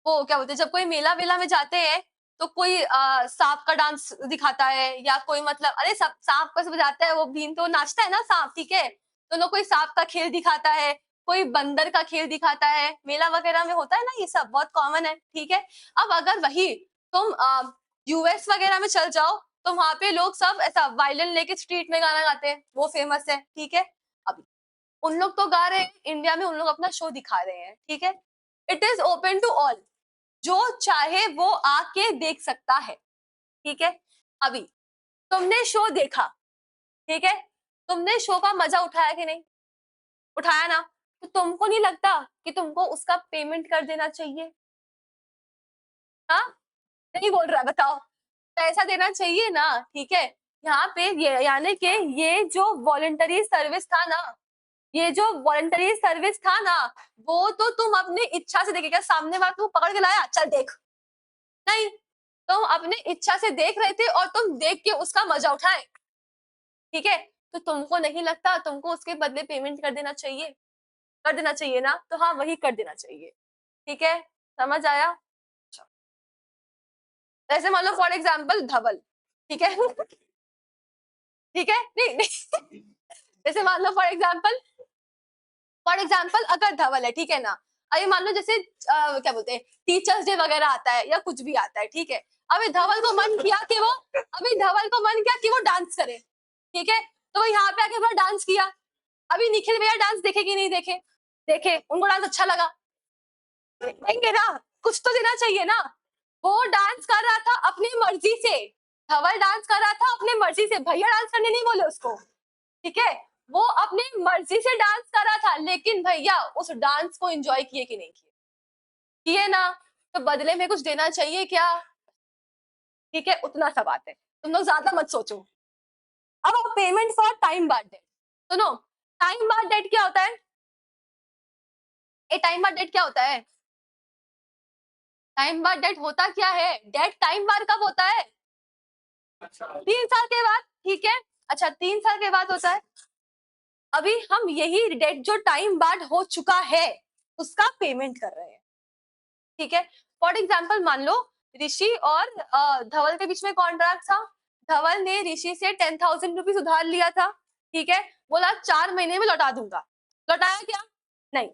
वो क्या बोलते हैं, जब कोई मेला वेला में जाते हैं तो कोई सांप का डांस दिखाता है, या कोई मतलब, अरे सब सांप का सब जाता है, वो भीम तो नाचता है ना सांप, ठीक है। तो लोग कोई सांप का खेल दिखाता है, कोई बंदर का खेल दिखाता है, मेला वगैरह में होता है ना, ये सब बहुत कॉमन है, ठीक है। अब अगर वही तुम यूएस वगैरह में चल जाओ, तो वहां पे लोग सब ऐसा वायलिन लेके स्ट्रीट में गाना गाते हैं, वो फेमस है, ठीक है। अब उन लोग तो गा रहे हैं इंडिया में, उन लोग अपना शो दिखा रहे हैं, ठीक है। It is open to all, जो चाहे वो आके देख सकता है, ठीक है। अभी तुमने शो देखा, ठीक है, तुमने शो का मजा उठाया कि नहीं? उठाया ना? तो तुमको नहीं लगता कि तुमको उसका पेमेंट कर देना चाहिए? हाँ, नहीं बोल रहा, बताओ। पैसा देना चाहिए ना, ठीक है। यहाँ पे ये यानी कि ये जो वॉलंटरी सर्विस था ना, ये जो वॉलंटरी सर्विस था ना, वो तो तुम अपनी इच्छा से देखे, क्या सामने वाला तुम पकड़ के लाया चल देख, नहीं, तुम अपने इच्छा से देख रहे थे और तुम देख के उसका मजा उठाए, ठीक है। तो तुमको नहीं लगता तुमको उसके बदले पेमेंट कर देना चाहिए, कर देना चाहिए ना, तो हाँ वही कर देना चाहिए, ठीक है, समझ आया। ऐसे मान लो फॉर एग्जाम्पल धवल, ठीक है ठीक है, नहीं, नहीं जैसे मान लो फॉर एग्जाम्पल अगर धवल है, ठीक है ना, अभी मान लो जैसे क्या बोलते हैं टीचर्स डे वगैरह आता है या कुछ भी आता है, ठीक है, अभी धवल को मन किया कि वो अभी धवल को मन किया कि वो डांस करे, ठीक है, तो वो यहाँ पे आके पूरा डांस किया। अभी निखिल भैया डांस देखे कि नहीं देखे, देखे, उनको डांस अच्छा लगा, देंगे ना, कुछ तो देना चाहिए ना। वो डांस कर रहा था अपनी मर्जी से, धवल डांस कर रहा था अपनी मर्जी से, भैया डांस करने नहीं बोले उसको, ठीक है, वो अपनी मर्जी से डांस कर रहा था, लेकिन भैया उस डांस को एंजॉय किए कि नहीं किए, किए ना, तो बदले में कुछ देना चाहिए क्या, ठीक है, उतना सा बात है, तुम लोग ज्यादा मत सोचो। अब payment for time bar debt, सुनो, टाइम बार डेट क्या होता है, ए टाइम बार डेट क्या होता है, टाइम बार डेट होता क्या है, डेट टाइम बार कब होता है, 3 साल के बाद, ठीक है, अच्छा 3 साल के बाद होता है। अभी हम यही डेट जो टाइम बाद हो चुका है उसका पेमेंट कर रहे हैं, ठीक है। फॉर एग्जाम्पल मान लो ऋषि और धवल के बीच में कॉन्ट्रैक्ट था, धवल ने ऋषि से 10,000 रुपीज उधार लिया था, ठीक है, बोला 4 महीने में लौटा दूंगा, लौटाया क्या, नहीं,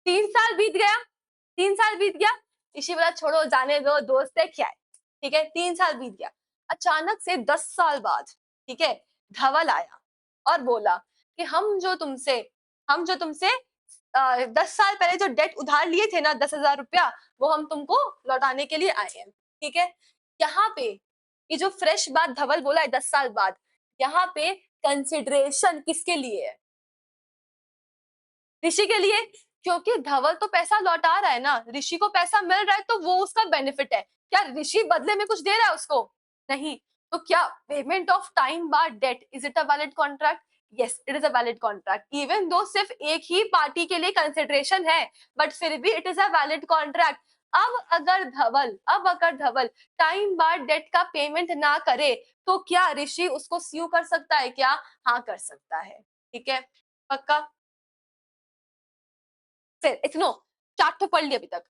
3 साल बीत गया, 3 साल बीत गया, ऋषि बोला छोड़ो जाने दो दोस्त है क्या है, ठीक है, 3 साल बीत गया, अचानक से 10 साल बाद, ठीक है, धवल आया और बोला कि हम जो तुमसे 10 साल पहले जो डेट उधार लिए थे ना 10,000 रुपया, वो हम तुमको लौटाने के लिए आए हैं, ठीक है। यहाँ पे ये जो फ्रेश बात धवल बोला है 10 साल बाद, यहाँ पे कंसिडरेशन किसके लिए है, ऋषि के लिए, क्योंकि धवल तो पैसा लौटा रहा है ना, ऋषि को पैसा मिल रहा है तो वो उसका बेनिफिट है, क्या ऋषि बदले में कुछ दे रहा है उसको, नहीं, तो क्या payment of time bar debt is it a valid contract, yes it is a valid contract, even though सिर्फ एक ही पार्टी के लिए कंसिडरेशन है, बट फिर भी it is a valid contract. अब अगर धवल टाइम बार डेट का पेमेंट ना करे तो क्या ऋषि उसको स्यू कर सकता है क्या, हाँ कर सकता है, ठीक है, पक्का। फिर इतनो चार्ट तो पढ़ लिया अभी तक,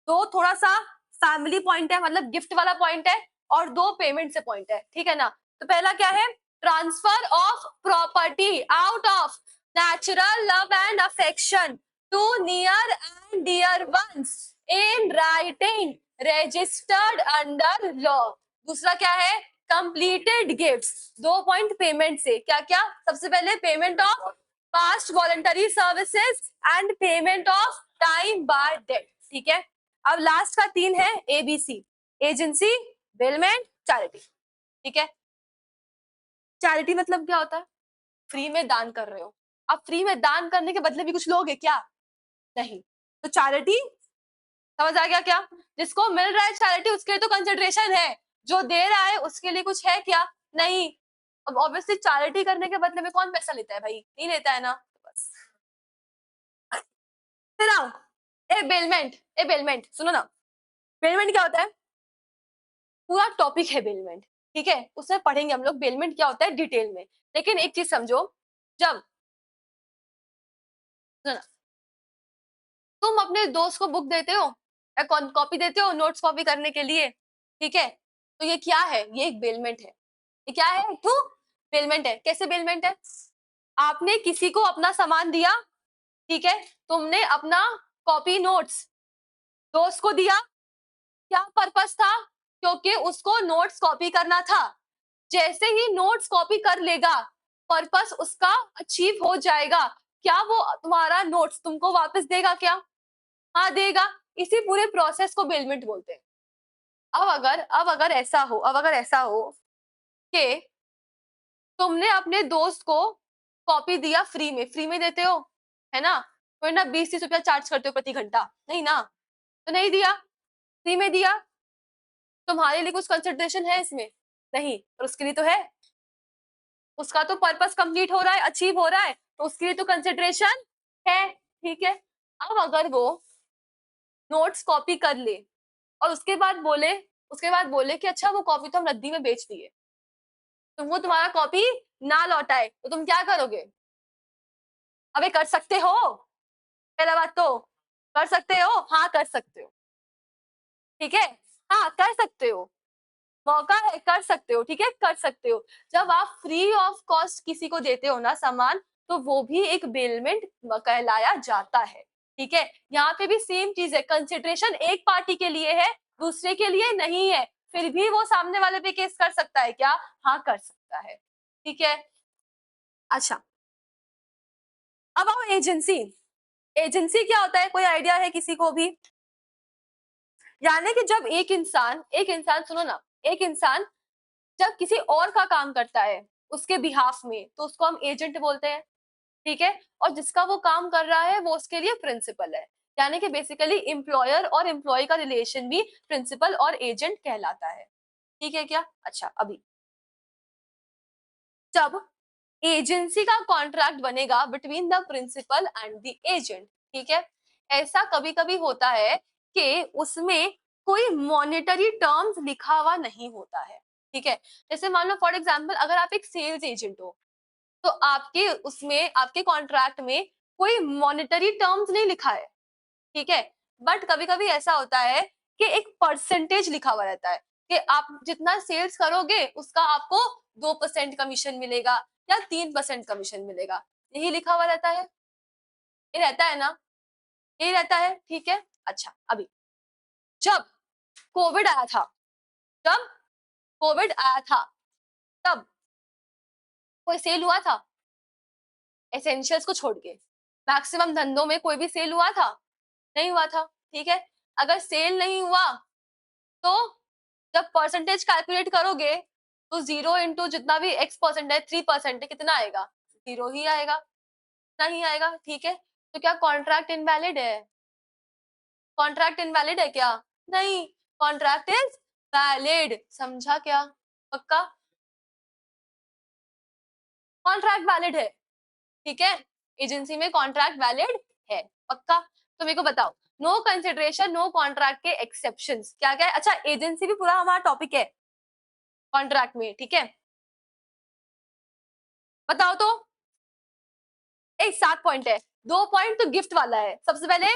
दो थोड़ा सा फैमिली पॉइंट है, मतलब गिफ्ट वाला पॉइंट है, और दो पेमेंट से पॉइंट है, ठीक है ना। तो पहला क्या है, transfer of property out of natural love and affection to near and dear ones in writing registered under law. दूसरा क्या है, कंप्लीटेड गिफ्ट्स, 2 पॉइंट पेमेंट से, क्या क्या, सबसे पहले payment of past voluntary services and payment of time bar debt, ठीक है। अब लास्ट का 3 है एबीसी, एजेंसी, बिलमेंट, चैरिटी, ठीक है। चैरिटी मतलब क्या होता है, फ्री में दान कर रहे हो, अब फ्री में दान करने के बदले भी कुछ लोगे क्या, नहीं, तो चैरिटी, समझ आ गया क्या, जिसको मिल रहा है चैरिटी उसके लिए तो कंसिडरेशन है, जो दे रहा है उसके लिए कुछ है क्या, नहीं। अब ऑब्वियसली चैरिटी करने के बदले में कौन पैसा लेता है भाई, नहीं लेता है ना, बस। फिर आओ, ए बेलमेंट सुनो ना, बेलमेंट क्या होता है, पूरा टॉपिक है बेलमेंट, ठीक है, उसमें पढ़ेंगे हम लोग बेलमेंट क्या होता है डिटेल में, लेकिन एक चीज समझो, जब सुनो ना, तुम अपने दोस्त को बुक देते हो या कॉपी देते हो नोट्स कॉपी करने के लिए, ठीक है, तो ये क्या है, ये एक बेलमेंट है, ये क्या है, टू बेलमेंट है, कैसे बेलमेंट है, आपने किसी को अपना सामान दिया, ठीक है, तुमने अपना कॉपी नोट्स दोस्त को दिया, क्या पर्पस था, क्योंकि उसको नोट्स कॉपी करना था, जैसे ही नोट्स कॉपी कर लेगा पर्पस उसका अचीव हो जाएगा, क्या वो तुम्हारा नोट्स तुमको वापस देगा क्या, हाँ देगा, इसी पूरे प्रोसेस को बेलमेंट बोलते हैं। अब अगर ऐसा हो कि तुमने अपने दोस्त को कॉपी दिया फ्री में देते हो, है ना, कोई ना 20-30 रुपया चार्ज करते हो प्रति घंटा, नहीं ना, तो नहीं दिया, फ्री में दिया, तुम्हारे लिए कुछ कंसिडरेशन है इसमें, नहीं, पर उसके लिए तो है, उसका तो पर्पस कंप्लीट हो रहा है, अचीव हो रहा है, तो उसके लिए तो कंसिडरेशन है, ठीक है। अब अगर वो नोट्स कॉपी कर ले और उसके बाद बोले कि अच्छा वो कॉपी तो हम रद्दी में बेच दिए, तो वो तुम्हारा कॉपी ना लौटाए, तो तुम क्या करोगे? अबे कर सकते हो, पहला बात तो कर सकते हो, हाँ कर सकते हो, ठीक है, हाँ कर सकते हो, मौका है, कर सकते हो, ठीक है, कर सकते हो। जब आप फ्री ऑफ कॉस्ट किसी को देते हो ना सामान, तो वो भी एक बेलमेंट कहलाया जाता है, ठीक है। यहाँ पे भी सेम चीज है, कंसिडरेशन एक पार्टी के लिए है, दूसरे के लिए नहीं है, फिर भी वो सामने वाले पे केस कर सकता है क्या? हाँ कर सकता है, ठीक है। अच्छा, अब आओ एजेंसी। एजेंसी क्या होता है, कोई आइडिया है किसी को भी? यानी कि जब एक इंसान सुनो ना, एक इंसान जब किसी और का काम करता है उसके बिहाफ में, तो उसको हम एजेंट बोलते हैं, ठीक है। और जिसका वो काम कर रहा है वो उसके लिए प्रिंसिपल है। यानी कि बेसिकली एम्प्लॉयर और एम्प्लॉय का रिलेशन भी प्रिंसिपल और एजेंट कहलाता है, ठीक है क्या? अच्छा, अभी जब एजेंसी का कॉन्ट्रैक्ट बनेगा between the principal and the agent, ठीक है, ऐसा कभी कभी होता है कि उसमें कोई मॉनेटरी टर्म्स लिखा हुआ नहीं होता है, ठीक है। जैसे मान लो फॉर एग्जांपल, अगर आप एक सेल्स एजेंट हो, तो आपके कॉन्ट्रैक्ट में कोई मॉनेटरी टर्म्स नहीं लिखा है, ठीक है। बट कभी कभी ऐसा होता है कि एक परसेंटेज लिखा हुआ रहता है कि आप जितना सेल्स करोगे उसका आपको 2% कमीशन मिलेगा या 3% कमीशन मिलेगा, यही लिखा हुआ रहता है, ये रहता है ना, यही रहता है, ठीक है। अच्छा, अभी जब कोविड आया था, जब कोविड आया था तब कोई सेल हुआ था? एसेंशियल्स को छोड़ के मैक्सिमम धंधों में कोई भी सेल हुआ था? नहीं हुआ था, ठीक है। अगर सेल नहीं हुआ तो जब परसेंटेज कैलकुलेट करोगे तो 0 इंटू जितना भी x% है, 3% है, कितना आएगा? 0 ही आएगा, नहीं आएगा, ठीक है। तो क्या कॉन्ट्रैक्ट इनवैलिड है? कॉन्ट्रैक्ट इनवैलिड है क्या? नहीं, कॉन्ट्रैक्ट इज वैलिड, समझा क्या? पक्का कॉन्ट्रैक्ट वैलिड है, ठीक है। एजेंसी में कॉन्ट्रैक्ट वैलिड है, पक्का। तो मेरे को बताओ, नो कंसिडरेशन नो कॉन्ट्रैक्ट के एक्सेप्शंस क्या क्या है? अच्छा, एजेंसी भी पूरा हमारा टॉपिक है कॉन्ट्रैक्ट में, ठीक है। बताओ तो, एक 7 पॉइंट है, 2 पॉइंट तो गिफ्ट वाला है। सबसे पहले,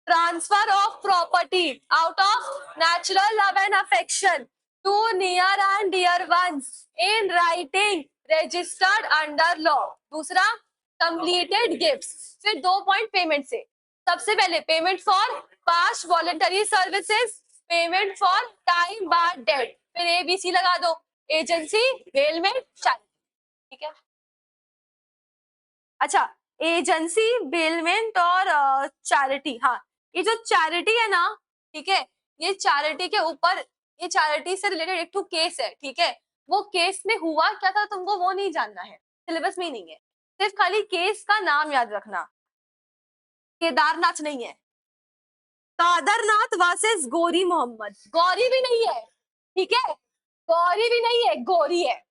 transfer of property out of natural love and affection to near and dear ones in writing registered under law. दूसरा, कंप्लीटेड गिफ्ट्स। फिर 2 पॉइंट पेमेंट से, सबसे पहले payment for past voluntary services, payment for time bar debt, फिर ABC लगा दो, agency, bailment, ठीक है। अच्छा, एजेंसी, बेलमेंट और चैरिटी, हाँ, ये जो चैरिटी है ना, ठीक है, ये चैरिटी के ऊपर, ये चैरिटी से रिलेटेड एक तो केस है, ठीक है। वो केस में हुआ क्या था तुमको वो नहीं जानना है, सिलेबस में ही नहीं है, सिर्फ खाली केस का नाम याद रखना। केदारनाथ नहीं है, कादरनाथ वर्सेस गौरी मोहम्मद, गौरी भी नहीं है, ठीक है, गौरी भी नहीं है, गौरी है।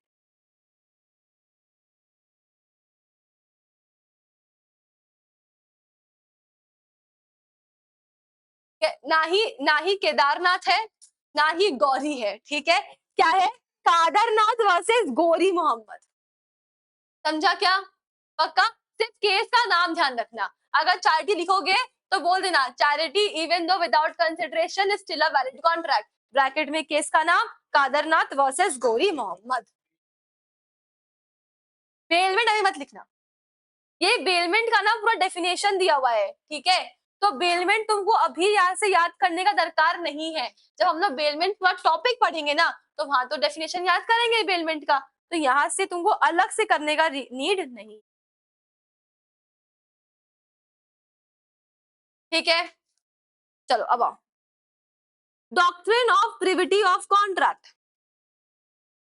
ना ही केदारनाथ है, ना ही गौरी है, ठीक है। क्या है? कादरनाथ वर्सेस गौरी मोहम्मद, समझा क्या? पक्का, सिर्फ केस का नाम ध्यान रखना। अगर चैरिटी लिखोगे तो बोल देना charity even though without consideration is still a valid contract, bracket में केस का नाम कादरनाथ वर्सेस गौरी मोहम्मद। बेलमेंट अभी मत लिखना, ये बेलमेंट का ना पूरा डेफिनेशन दिया हुआ है, ठीक है। तो बेलमेंट तुमको अभी यहाँ से याद करने का दरकार नहीं है, जब हम लोग बेलमेंट पूरा टॉपिक पढ़ेंगे ना, तो वहां तो डेफिनेशन याद करेंगे बेलमेंट का, तो यहाँ से तुमको अलग से करने का नीड नहीं, ठीक है। चलो अब आओ, doctrine of privity of contract.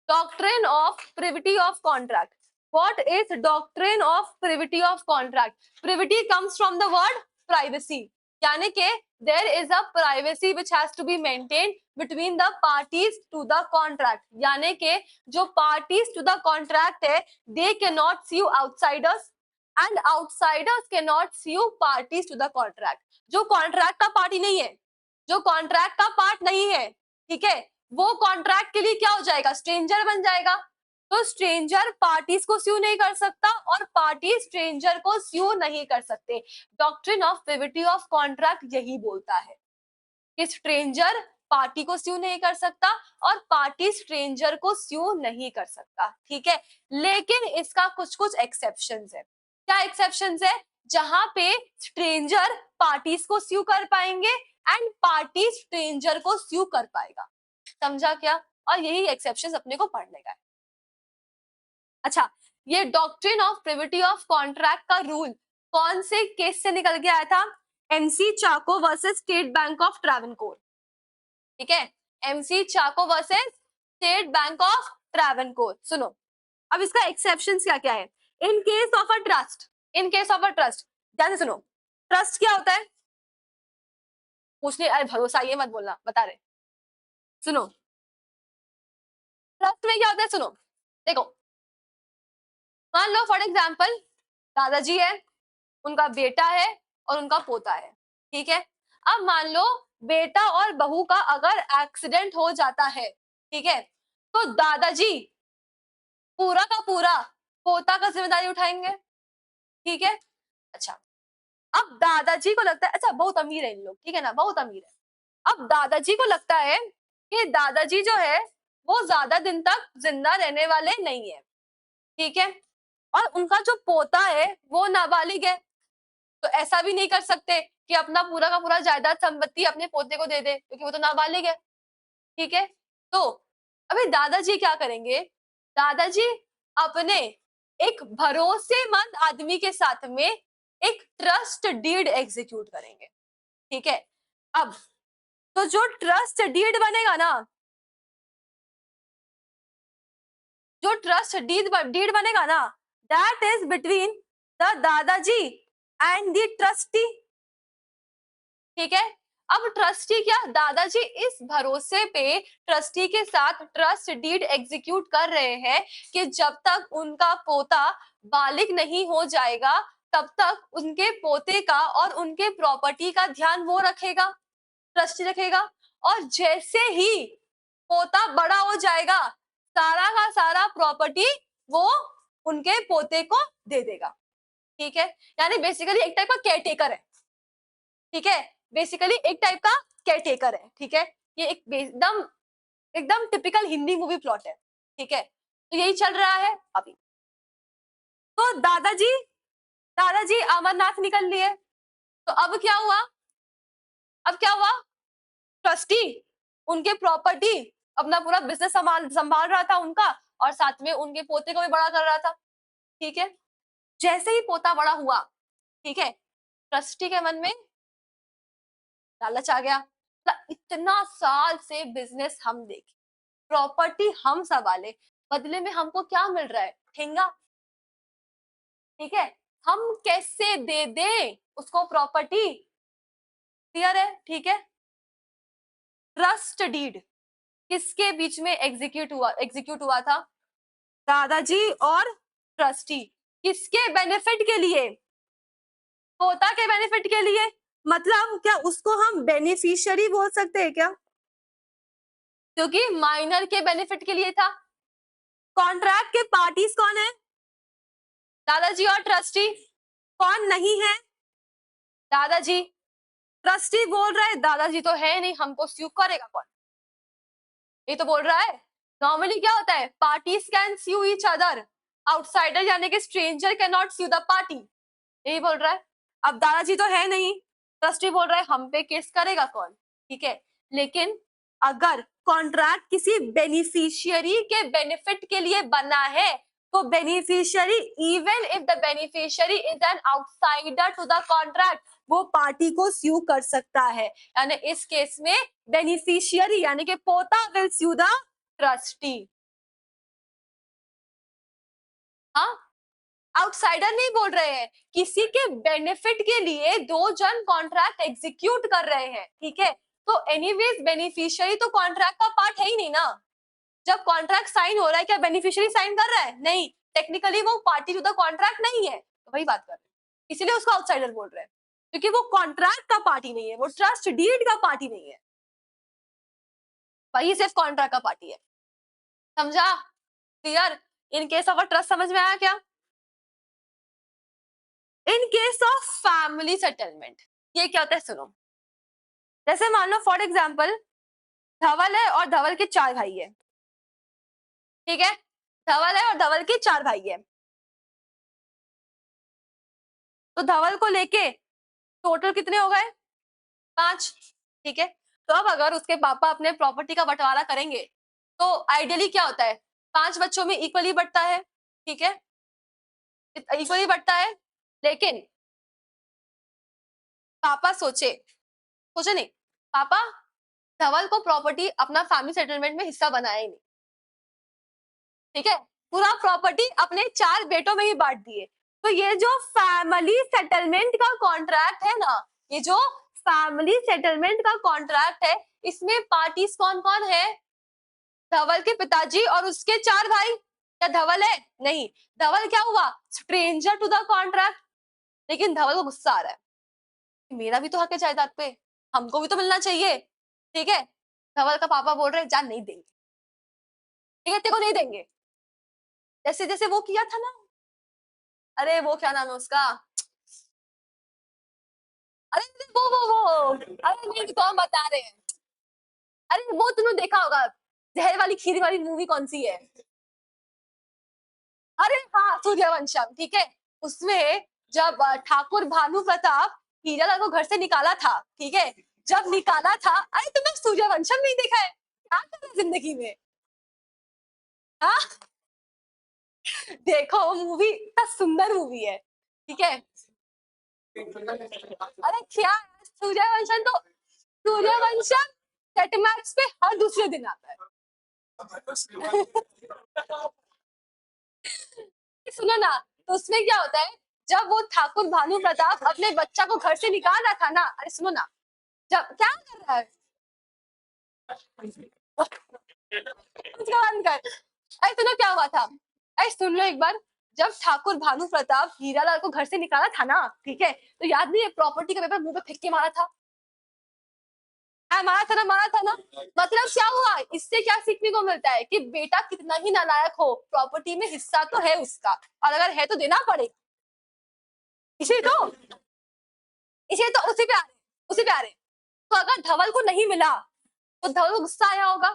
Doctrine of privity of contract, what is doctrine of privity of contract? Privity comes from the word privacy, यानी कि there is a privacy which has to be maintained between the parties to the contract, यानी कि जो parties to the contract है they cannot see outsiders, and outsiders can not sue parties to the contract. जो contract का party नहीं है, जो contract का पार्ट नहीं है, ठीक है, वो कॉन्ट्रैक्ट के लिए क्या हो जाएगा, स्ट्रेंजर बन जाएगा। तो स्ट्रेंजर पार्टीज को स्यू नहीं कर सकता और पार्टी स्ट्रेंजर को स्यू नहीं कर सकते। Doctrine of privity of contract यही बोलता है कि स्ट्रेंजर पार्टी को स्यू नहीं कर सकता और पार्टी स्ट्रेंजर को स्यू नहीं कर सकता, ठीक है। लेकिन इसका कुछ कुछ एक्सेप्शंस है। क्या एक्सेप्शंस है? जहां पे स्ट्रेंजर पार्टीज को स्यू कर पाएंगे एंड पार्टी स्ट्रेंजर को स्यू कर पाएगा। समझा क्या? और यही एक्सेप्शंस अपने को पढ़ने का है। अच्छा, ये doctrine of privity of contract का रूल कौन से केस से निकल के आया था? MC Chacko versus State Bank of Travancore, ठीक है, MC Chacko versus State Bank of Travancore. सुनो अब इसका एक्सेप्शंस क्या क्या है। In case of a trust, in case of a trust, ध्यान से सुनो, ट्रस्ट क्या होता है? पूछने, अरे भरोसा ये मत बोलना, बता रहे। सुनो ट्रस्ट में क्या होता है, सुनो देखो, मान लो फॉर एग्जाम्पल दादाजी है, उनका बेटा है और उनका पोता है, ठीक है। अब मान लो बेटा और बहू का अगर एक्सीडेंट हो जाता है, ठीक है, तो दादाजी पूरा का पूरा पोता का जिम्मेदारी उठाएंगे, ठीक है। अच्छा, अब दादाजी को लगता है, अच्छा बहुत अमीर है इन लोग, ठीक है ना, बहुत अमीर है। अब दादाजी को लगता है कि दादाजी जो है वो ज्यादा दिन तक जिंदा रहने वाले नहीं है, ठीक है, और उनका जो पोता है वो नाबालिग है, तो ऐसा भी नहीं कर सकते कि अपना पूरा का पूरा जायदाद संपत्ति अपने पोते को दे दे, क्योंकि वो तो नाबालिग है, ठीक है। तो अभी दादाजी क्या करेंगे? दादाजी अपने एक भरोसेमंद आदमी के साथ में एक ट्रस्ट डीड एग्जीक्यूट करेंगे, ठीक है। अब तो जो ट्रस्ट डीड बनेगा ना, जो ट्रस्ट डीड बनेगा ना, दैट इज बिटवीन द दादाजी एंड द ट्रस्टी, ठीक है। अब ट्रस्टी क्या, दादाजी इस भरोसे पे ट्रस्टी के साथ ट्रस्ट डीड एग्जीक्यूट कर रहे हैं कि जब तक उनका पोता बालिग नहीं हो जाएगा तब तक उनके पोते का और उनके प्रॉपर्टी का ध्यान वो रखेगा, ट्रस्टी रखेगा। और जैसे ही पोता बड़ा हो जाएगा सारा का सारा प्रॉपर्टी वो उनके पोते को दे देगा, ठीक है। यानी बेसिकली एक टाइप का केयरटेकर है, ठीक है, बेसिकली एक टाइप का केयरटेकर है, ठीक है। ये एक एकदम एकदम टिपिकल हिंदी मूवी प्लॉट है, ठीक है। तो यही चल रहा है अभी। तो दादाजी दादाजी अमरनाथ निकल लिए, तो अब क्या हुआ? अब क्या हुआ? ट्रस्टी उनके प्रॉपर्टी अपना पूरा बिजनेस संभाल रहा था उनका, और साथ में उनके पोते को भी बड़ा कर रहा था, ठीक है। जैसे ही पोता बड़ा हुआ, ठीक है, ट्रस्टी के मन में लालच आ गया, इतना साल से बिजनेस हम देखे, प्रॉपर्टी हम संभाले, बदले में हमको क्या मिल रहा है? ठेंगा, ठीक है। हम कैसे दे दें उसको प्रॉपर्टी? क्लियर है, ठीक है। ट्रस्ट डीड किसके बीच में एग्जीक्यूट हुआ था? दादाजी और ट्रस्टी। किसके बेनिफिट के लिए? पोता के बेनिफिट के लिए। मतलब क्या उसको हम बेनिफिशियरी बोल सकते हैं क्या? क्योंकि माइनर के बेनिफिट के लिए था। कॉन्ट्रैक्ट के पार्टीज कौन है? दादाजी और ट्रस्टी। कौन नहीं है? दादाजी। ट्रस्टी बोल रहा है दादाजी तो है नहीं, हमको स्यू करेगा कौन? ये तो बोल रहा है। नॉर्मली क्या होता है, parties can sue each other, outsider यानी कि stranger cannot sue the party, यही बोल रहा है। अब दादाजी तो है नहीं, ट्रस्टी बोल रहा है हम पे केस करेगा कौन, ठीक है। लेकिन अगर कॉन्ट्रैक्ट किसी बेनिफिशियरी के बेनिफिट के लिए बना है तो beneficiary, even if the beneficiary is an outsider to the contract, वो पार्टी को स्यू कर सकता है। यानी इस केस में बेनिफिशियरी यानी कि पोता विल स्यू द ट्रस्टी। हाँ, आउटसाइडर नहीं बोल रहे हैं, किसी के बेनिफिट के लिए दो जन कॉन्ट्रैक्ट एग्जीक्यूट कर रहे हैं, ठीक है। तो एनीवेज बेनिफिशियरी तो कॉन्ट्रैक्ट का पार्ट है ही नहीं ना। जब कॉन्ट्रैक्ट साइन हो रहा है क्या बेनिफिशियरी साइन कर रहा है? नहीं, टेक्निकली वो पार्टी टू द कॉन्ट्रैक्ट नहीं है, वही बात कर रहे हैं, इसीलिए उसको आउटसाइडर बोल रहे हैं, क्योंकि वो कॉन्ट्रैक्ट का पार्टी नहीं है, वो ट्रस्ट डीड का पार्टी नहीं है, वही सिर्फ कॉन्ट्रैक्ट का पार्टी है। समझा? Clear? In case of trust समझ में आया क्या? इन केस ऑफ फैमिली सेटलमेंट ये क्या होता है सुनो, जैसे मान लो फॉर एग्जाम्पल धवल है और धवल के 4 भाई है, ठीक है, धवल है और धवल के 4 भाई है, तो धवल को लेके टोटल कितने हो गए? 5, ठीक है। तो अब अगर उसके पापा अपने प्रॉपर्टी का बंटवारा करेंगे तो आइडियली क्या होता है, 5 बच्चों में इक्वली बंटता है, ठीक है, इक्वली बंटता है, लेकिन पापा सोचे नहीं, पापा धवल को प्रॉपर्टी अपना फैमिली सेटलमेंट में हिस्सा बनाया ही नहीं, ठीक है, पूरा प्रॉपर्टी अपने 4 बेटों में ही बांट दिए। तो ये जो फैमिली सेटलमेंट का कॉन्ट्रैक्ट है ना, ये जो फैमिली सेटलमेंट का कॉन्ट्रैक्ट है, इसमें पार्टीज कौन कौन है? धवल के पिताजी और उसके 4 भाई। क्या धवल है? नहीं, धवल क्या हुआ? Stranger to the contract. लेकिन धवल को गुस्सा आ रहा है, मेरा भी तो हक है जायदाद पे, हमको भी तो मिलना चाहिए, ठीक है। धवल का पापा बोल रहे हैं जान नहीं देंगे, ठीक है, तेरे को नहीं देंगे, जैसे जैसे वो किया था ना, अरे वो क्या नाम है उसका, अरे वो अरे नहीं तो हम बता रहे हैं, अरे वो तुमने देखा होगा, जहर वाली खीर वाली मूवी कौन सी है? अरे हाँ, सूर्यवंशम, ठीक है। उसमें जब ठाकुर भानु प्रताप हीरालाल को घर से निकाला था, ठीक है, जब निकाला था, अरे तुमने सूर्यवंशम नहीं देखा है? क्या कर रहे हो जिंदगी में? हाँ, देखो वो मूवी इतना सुंदर मूवी है, ठीक है। अरे क्या है, सूर्यवंशम तो, सूर्यवंशम सेटमैक्स पे हर दूसरे दिन आता है। सुनो ना, तो उसमें क्या होता है, जब वो ठाकुर भानु प्रताप अपने बच्चा को घर से निकाल रहा था ना, अरे सुनो ना, जब क्या कर रहा है, उसका बंद कर, अरे सुनो क्या हुआ था, अरे सुन लो एक बार, जब ठाकुर भानु प्रताप हीरालाल को घर से निकाला था ना, ठीक है, तो याद नहीं है प्रॉपर्टी का पेपर मुंह पे फेंक के मारा था? हाँ, मारा था ना। मतलब क्या हुआ, इससे क्या सीखने को मिलता है कि बेटा कितना ही नालायक हो, प्रॉपर्टी में हिस्सा तो है उसका, और अगर है तो देना पड़ेगा। इसे तो उसी पे आ रहे, तो अगर धवल को नहीं मिला तो धवल को गुस्सा आया होगा,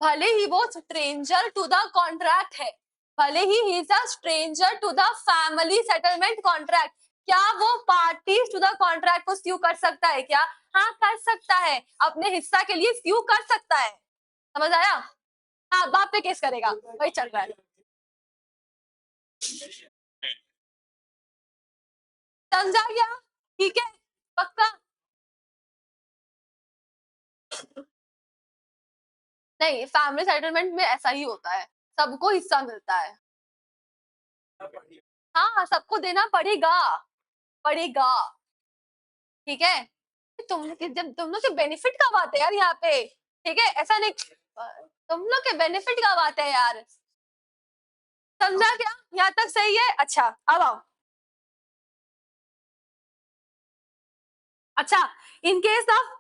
भले ही वो स्ट्रेंजर टू द कॉन्ट्रैक्ट है, भले ही he is a stranger to the family settlement contract, क्या वो पार्टी टू द कॉन्ट्रैक्ट को स्यू कर सकता है क्या? हाँ कर सकता है, अपने हिस्सा के लिए स्यू कर सकता है, समझ आया? हाँ, बाप पे केस करेगा, वही चल रहा है। समझा गया? ठीक है, पक्का? नहीं, फैमिली सेटलमेंट में ऐसा ही होता है, सबको हिस्सा मिलता है। हाँ, सबको देना पड़ेगा, पड़ेगा, ठीक है। जब तुम लोग के बेनिफिट का बात है यार यहाँ पे, ठीक है, ऐसा नहीं, तुम लोग के बेनिफिट का बात है यार, समझा क्या? यहाँ तक सही है? अच्छा, अब आओ। अच्छा, इन केस ऑफ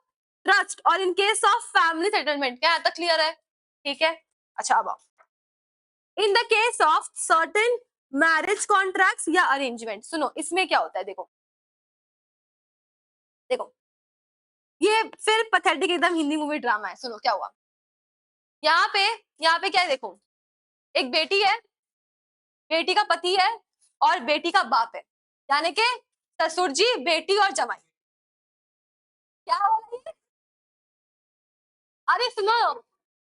ट्रस्ट और इन केस ऑफ फैमिली सेटलमेंट क्या यहाँ तक क्लियर है? ठीक है, अच्छा अब आओ, in the case of certain marriage contracts या अरेंजमेंट, सुनो इसमें क्या होता है, देखो देखो, ये फिर पैथेटिक एकदम हिंदी मूवी ड्रामा है, सुनो क्या हुआ। यहाँ पे यहाँ पे क्या है, देखो, एक बेटी है, बेटी का पति है और बेटी का बाप है, यानी कि ससुर जी, बेटी और जमाई। क्या हो रहा है? अरे सुनो,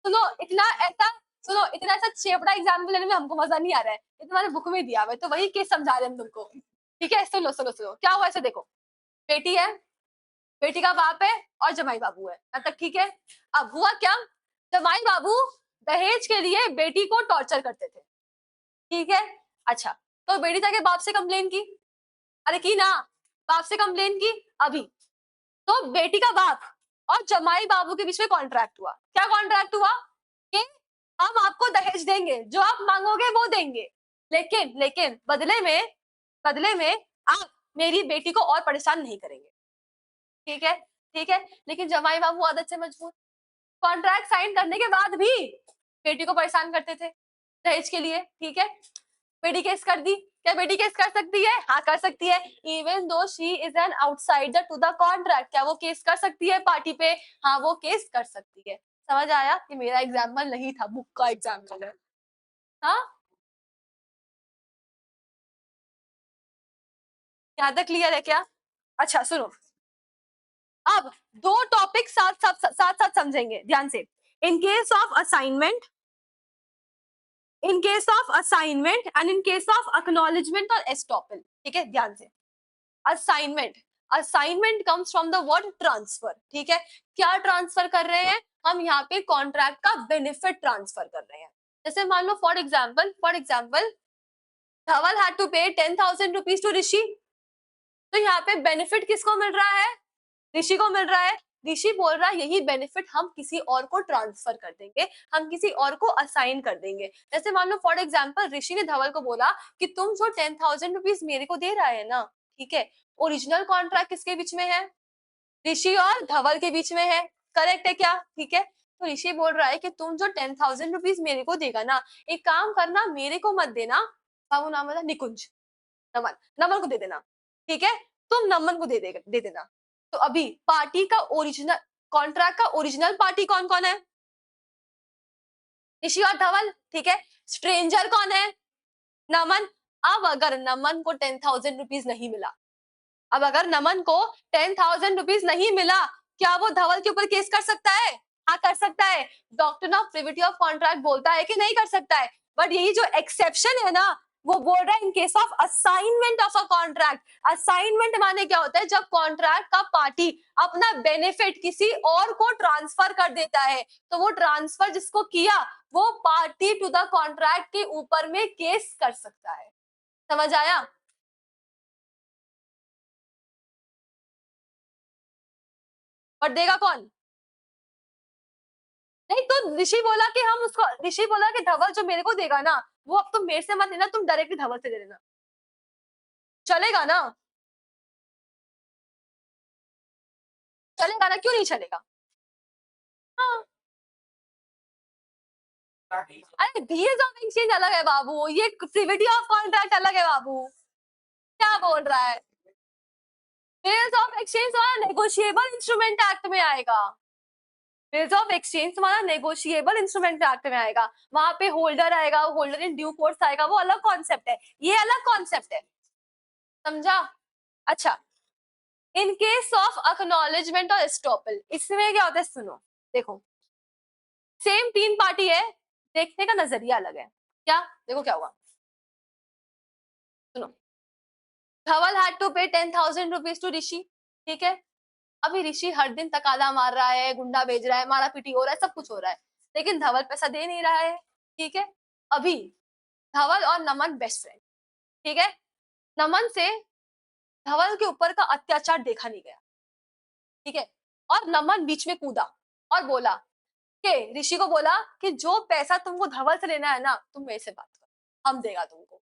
सुनो इतना ऐसा, सुनो इतना ऐसा चेपड़ा एग्जाम्पल लेने में हमको मजा नहीं आ रहा है, ये तुम्हारे बुक में दिया हुआ है, तो वही केस समझा रहे हैं हम तुमको, ठीक है। सुनो सुनो सुनो क्या हुआ, ऐसे देखो, बेटी है, बेटी का बाप है और जमाई बाबू है, अब तक ठीक है। अब हुआ क्या, जमाई बाबू दहेज के लिए बेटी को टॉर्चर करते थे, ठीक है। अच्छा, तो बेटी जाके बाप से कंप्लेन की, अरे की ना, बाप से कंप्लेन की अभी, तो बेटी का बाप और जमाई बाबू के बीच में कॉन्ट्रैक्ट हुआ, क्या कॉन्ट्रैक्ट हुआ कि हम आपको दहेज देंगे, जो आप मांगोगे वो देंगे, लेकिन लेकिन बदले में बदले में आप मेरी बेटी को और परेशान नहीं करेंगे। ठीक है, ठीक है। लेकिन जमाई बाबू आदत से मजबूर, कॉन्ट्रैक्ट साइन करने के बाद भी बेटी को परेशान करते थे दहेज के लिए। ठीक है, बेटी केस कर दी। क्या बेटी केस कर सकती है? हाँ कर सकती है। Even though she is an outsider to the contract, क्या वो केस कर सकती है पार्टी पे? हाँ वो केस कर सकती है। समझ आया कि मेरा एग्जाम्पल नहीं था, बुक का एग्जाम्पल है। हाँ, यहाँ तक क्लियर है क्या? अच्छा सुनो, अब दो टॉपिक साथ साथ साथ साथ समझेंगे ध्यान से। इन case of assignment, in case of assignment and in case of acknowledgement और एस्टॉपल। ठीक है, ध्यान से। Assignment, assignment comes from the word transfer. ठीक है, क्या ट्रांसफर कर रहे हैं हम? यहाँ पे कॉन्ट्रैक्ट का बेनिफिट ट्रांसफर कर रहे हैं। जैसे मान लो for example Dhawal had to pay 10,000 rupees to ऋषि, तो यहाँ पे बेनिफिट किसको मिल रहा है? ऋषि को मिल रहा है। ऋषि बोल रहा है यही बेनिफिट हम किसी और को ट्रांसफर कर देंगे, हम किसी और को असाइन कर देंगे। जैसे मान लो फॉर एग्जाम्पल ऋषि ने धवल को बोला कि तुम जो 10,000 रुपीज मेरे को दे रहा है ना, ठीक है, ओरिजिनल कॉन्ट्रैक्ट किसके बीच में है? ऋषि और धवल के बीच में है। करेक्ट है क्या? ठीक है, तो ऋषि बोल रहा है कि तुम जो 10,000 रुपीज मेरे को देगा ना, एक काम करना, मेरे को मत देना, बाबू नाम है निकुंज, नमन, नमन को दे देना। ठीक है, तुम नमन को दे देना। तो अभी पार्टी का ओरिजिनल, कॉन्ट्रैक्ट का ओरिजिनल पार्टी कौन कौन है? ऋषि और धवल। ठीक है, स्ट्रेंजर कौन है? नमन। अब अगर नमन को 10,000 रुपीज नहीं मिला, अब अगर नमन को 10,000 रुपीज नहीं मिला, क्या वो धवल के ऊपर केस कर सकता है? हाँ कर सकता है। Doctor of privity of contract बोलता है कि नहीं कर सकता है। बट यही जो एक्सेप्शन है ना, वो बोल रहा है in case of assignment of a contract. Assignment माने क्या होता है? जब कॉन्ट्रैक्ट का पार्टी अपना बेनिफिट किसी और को ट्रांसफर कर देता है, तो वो ट्रांसफर जिसको किया वो पार्टी टू द कॉन्ट्रैक्ट के ऊपर में केस कर सकता है। समझ आया? और देगा कौन? नहीं, तो ऋषि बोला कि हम उसको, ऋषि बोला कि धवल जो मेरे को देगा ना, वो अब तुम मेरे से मत लेना, तुम डायरेक्टली धवल से दे देना। चलेगा ना? चलेगा ना, क्यों नहीं चलेगा? हाँ, अरे बीएस ऑफ एक्सचेंज अलग है बाबू, ये प्रिविटी ऑफ कॉन्ट्रैक्ट अलग है बाबू। क्या बोल रहा है? बीएस ऑफ एक्सचेंज हमारा नेगोशिएबल इंस्ट्रूमेंट एक्ट में आएगा। बीएस ऑफ एक्सचेंज हमारा नेगोशिएबल इंस्ट्रूमेंट एक्ट में आएगा। वहां पे होल्डर आएगा, होल्डर इन ड्यू कोर्स आएगा, वो अलग कॉन्सेप्ट है, ये अलग कॉन्सेप्ट है। समझा? अच्छा, इन केस ऑफ एक्नॉलेजमेंट और एस्टॉपल, इसमें क्या होता है? सुनो, देखो, सेम तीन पार्टी है, देखने का नजरिया अलग है। क्या? देखो क्या हुआ, सुनो। धवल had to pay 10,000 rupees to ऋषि। ठीक है, अभी ऋषि हर दिन तकाला मार रहा है, गुंडा भेज रहा है, मारा पीटी हो रहा है, सब कुछ हो रहा है, लेकिन धवल पैसा दे नहीं रहा है। ठीक है, अभी धवल और नमन बेस्ट फ्रेंड। ठीक है, नमन से धवल के ऊपर का अत्याचार देखा नहीं गया। ठीक है, और नमन बीच में कूदा और बोला कि ऋषि को बोला कि जो पैसा तुमको धवल से लेना है ना, तुम मेरे से बात करो, हम देगा तुमको।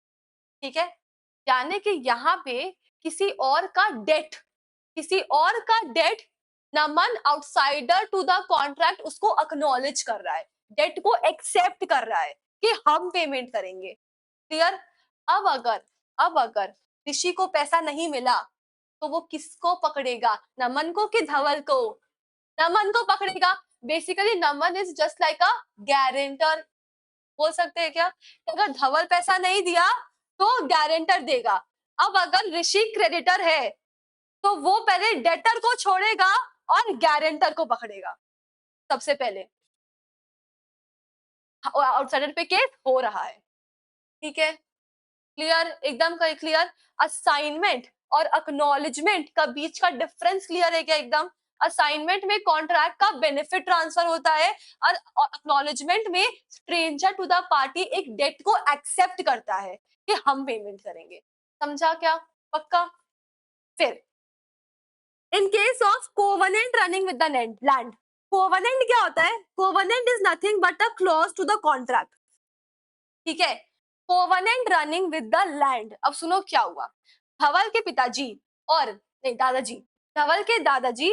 ठीक है, यानी कि यहाँ पे किसी और का डेट, किसी और का debt Naman outsider to the contract उसको अक्नॉलेज कर रहा है, डेट को एक्सेप्ट कर रहा है कि हम पेमेंट करेंगे। क्लियर? अब अगर ऋषि को पैसा नहीं मिला, तो वो किसको पकड़ेगा? नमन को कि धवल को? नमन को पकड़ेगा। Basically Naman is just like a guarantor, बोल सकते हैं क्या? अगर धवल पैसा नहीं दिया तो गारंटर देगा। अब अगर ऋषि क्रेडिटर है, तो वो पहले डेटर को छोड़ेगा और गारंटर को पकड़ेगा सबसे पहले। आउटसाइडर पे केस हो रहा है। ठीक है, क्लियर? एकदम क्लियर। असाइनमेंट और एक्नॉलेजमेंट का बीच का डिफरेंस क्लियर है क्या? एकदम। असाइनमेंट में कॉन्ट्रैक्ट का बेनिफिट ट्रांसफर होता है, और एक्नॉलेजमेंट में स्ट्रेंजर टू द पार्टी एक डेट को एक्सेप्ट करता है कि हम पेमेंट करेंगे। समझा क्या? पक्का? फिर in case of covenant running with the land, covenant क्या होता है? Covenant is nothing but a clause to the contract. ठीक है, covenant running with the land. अब सुनो क्या हुआ। धवल के पिताजी और नहीं दादाजी, धवल के दादाजी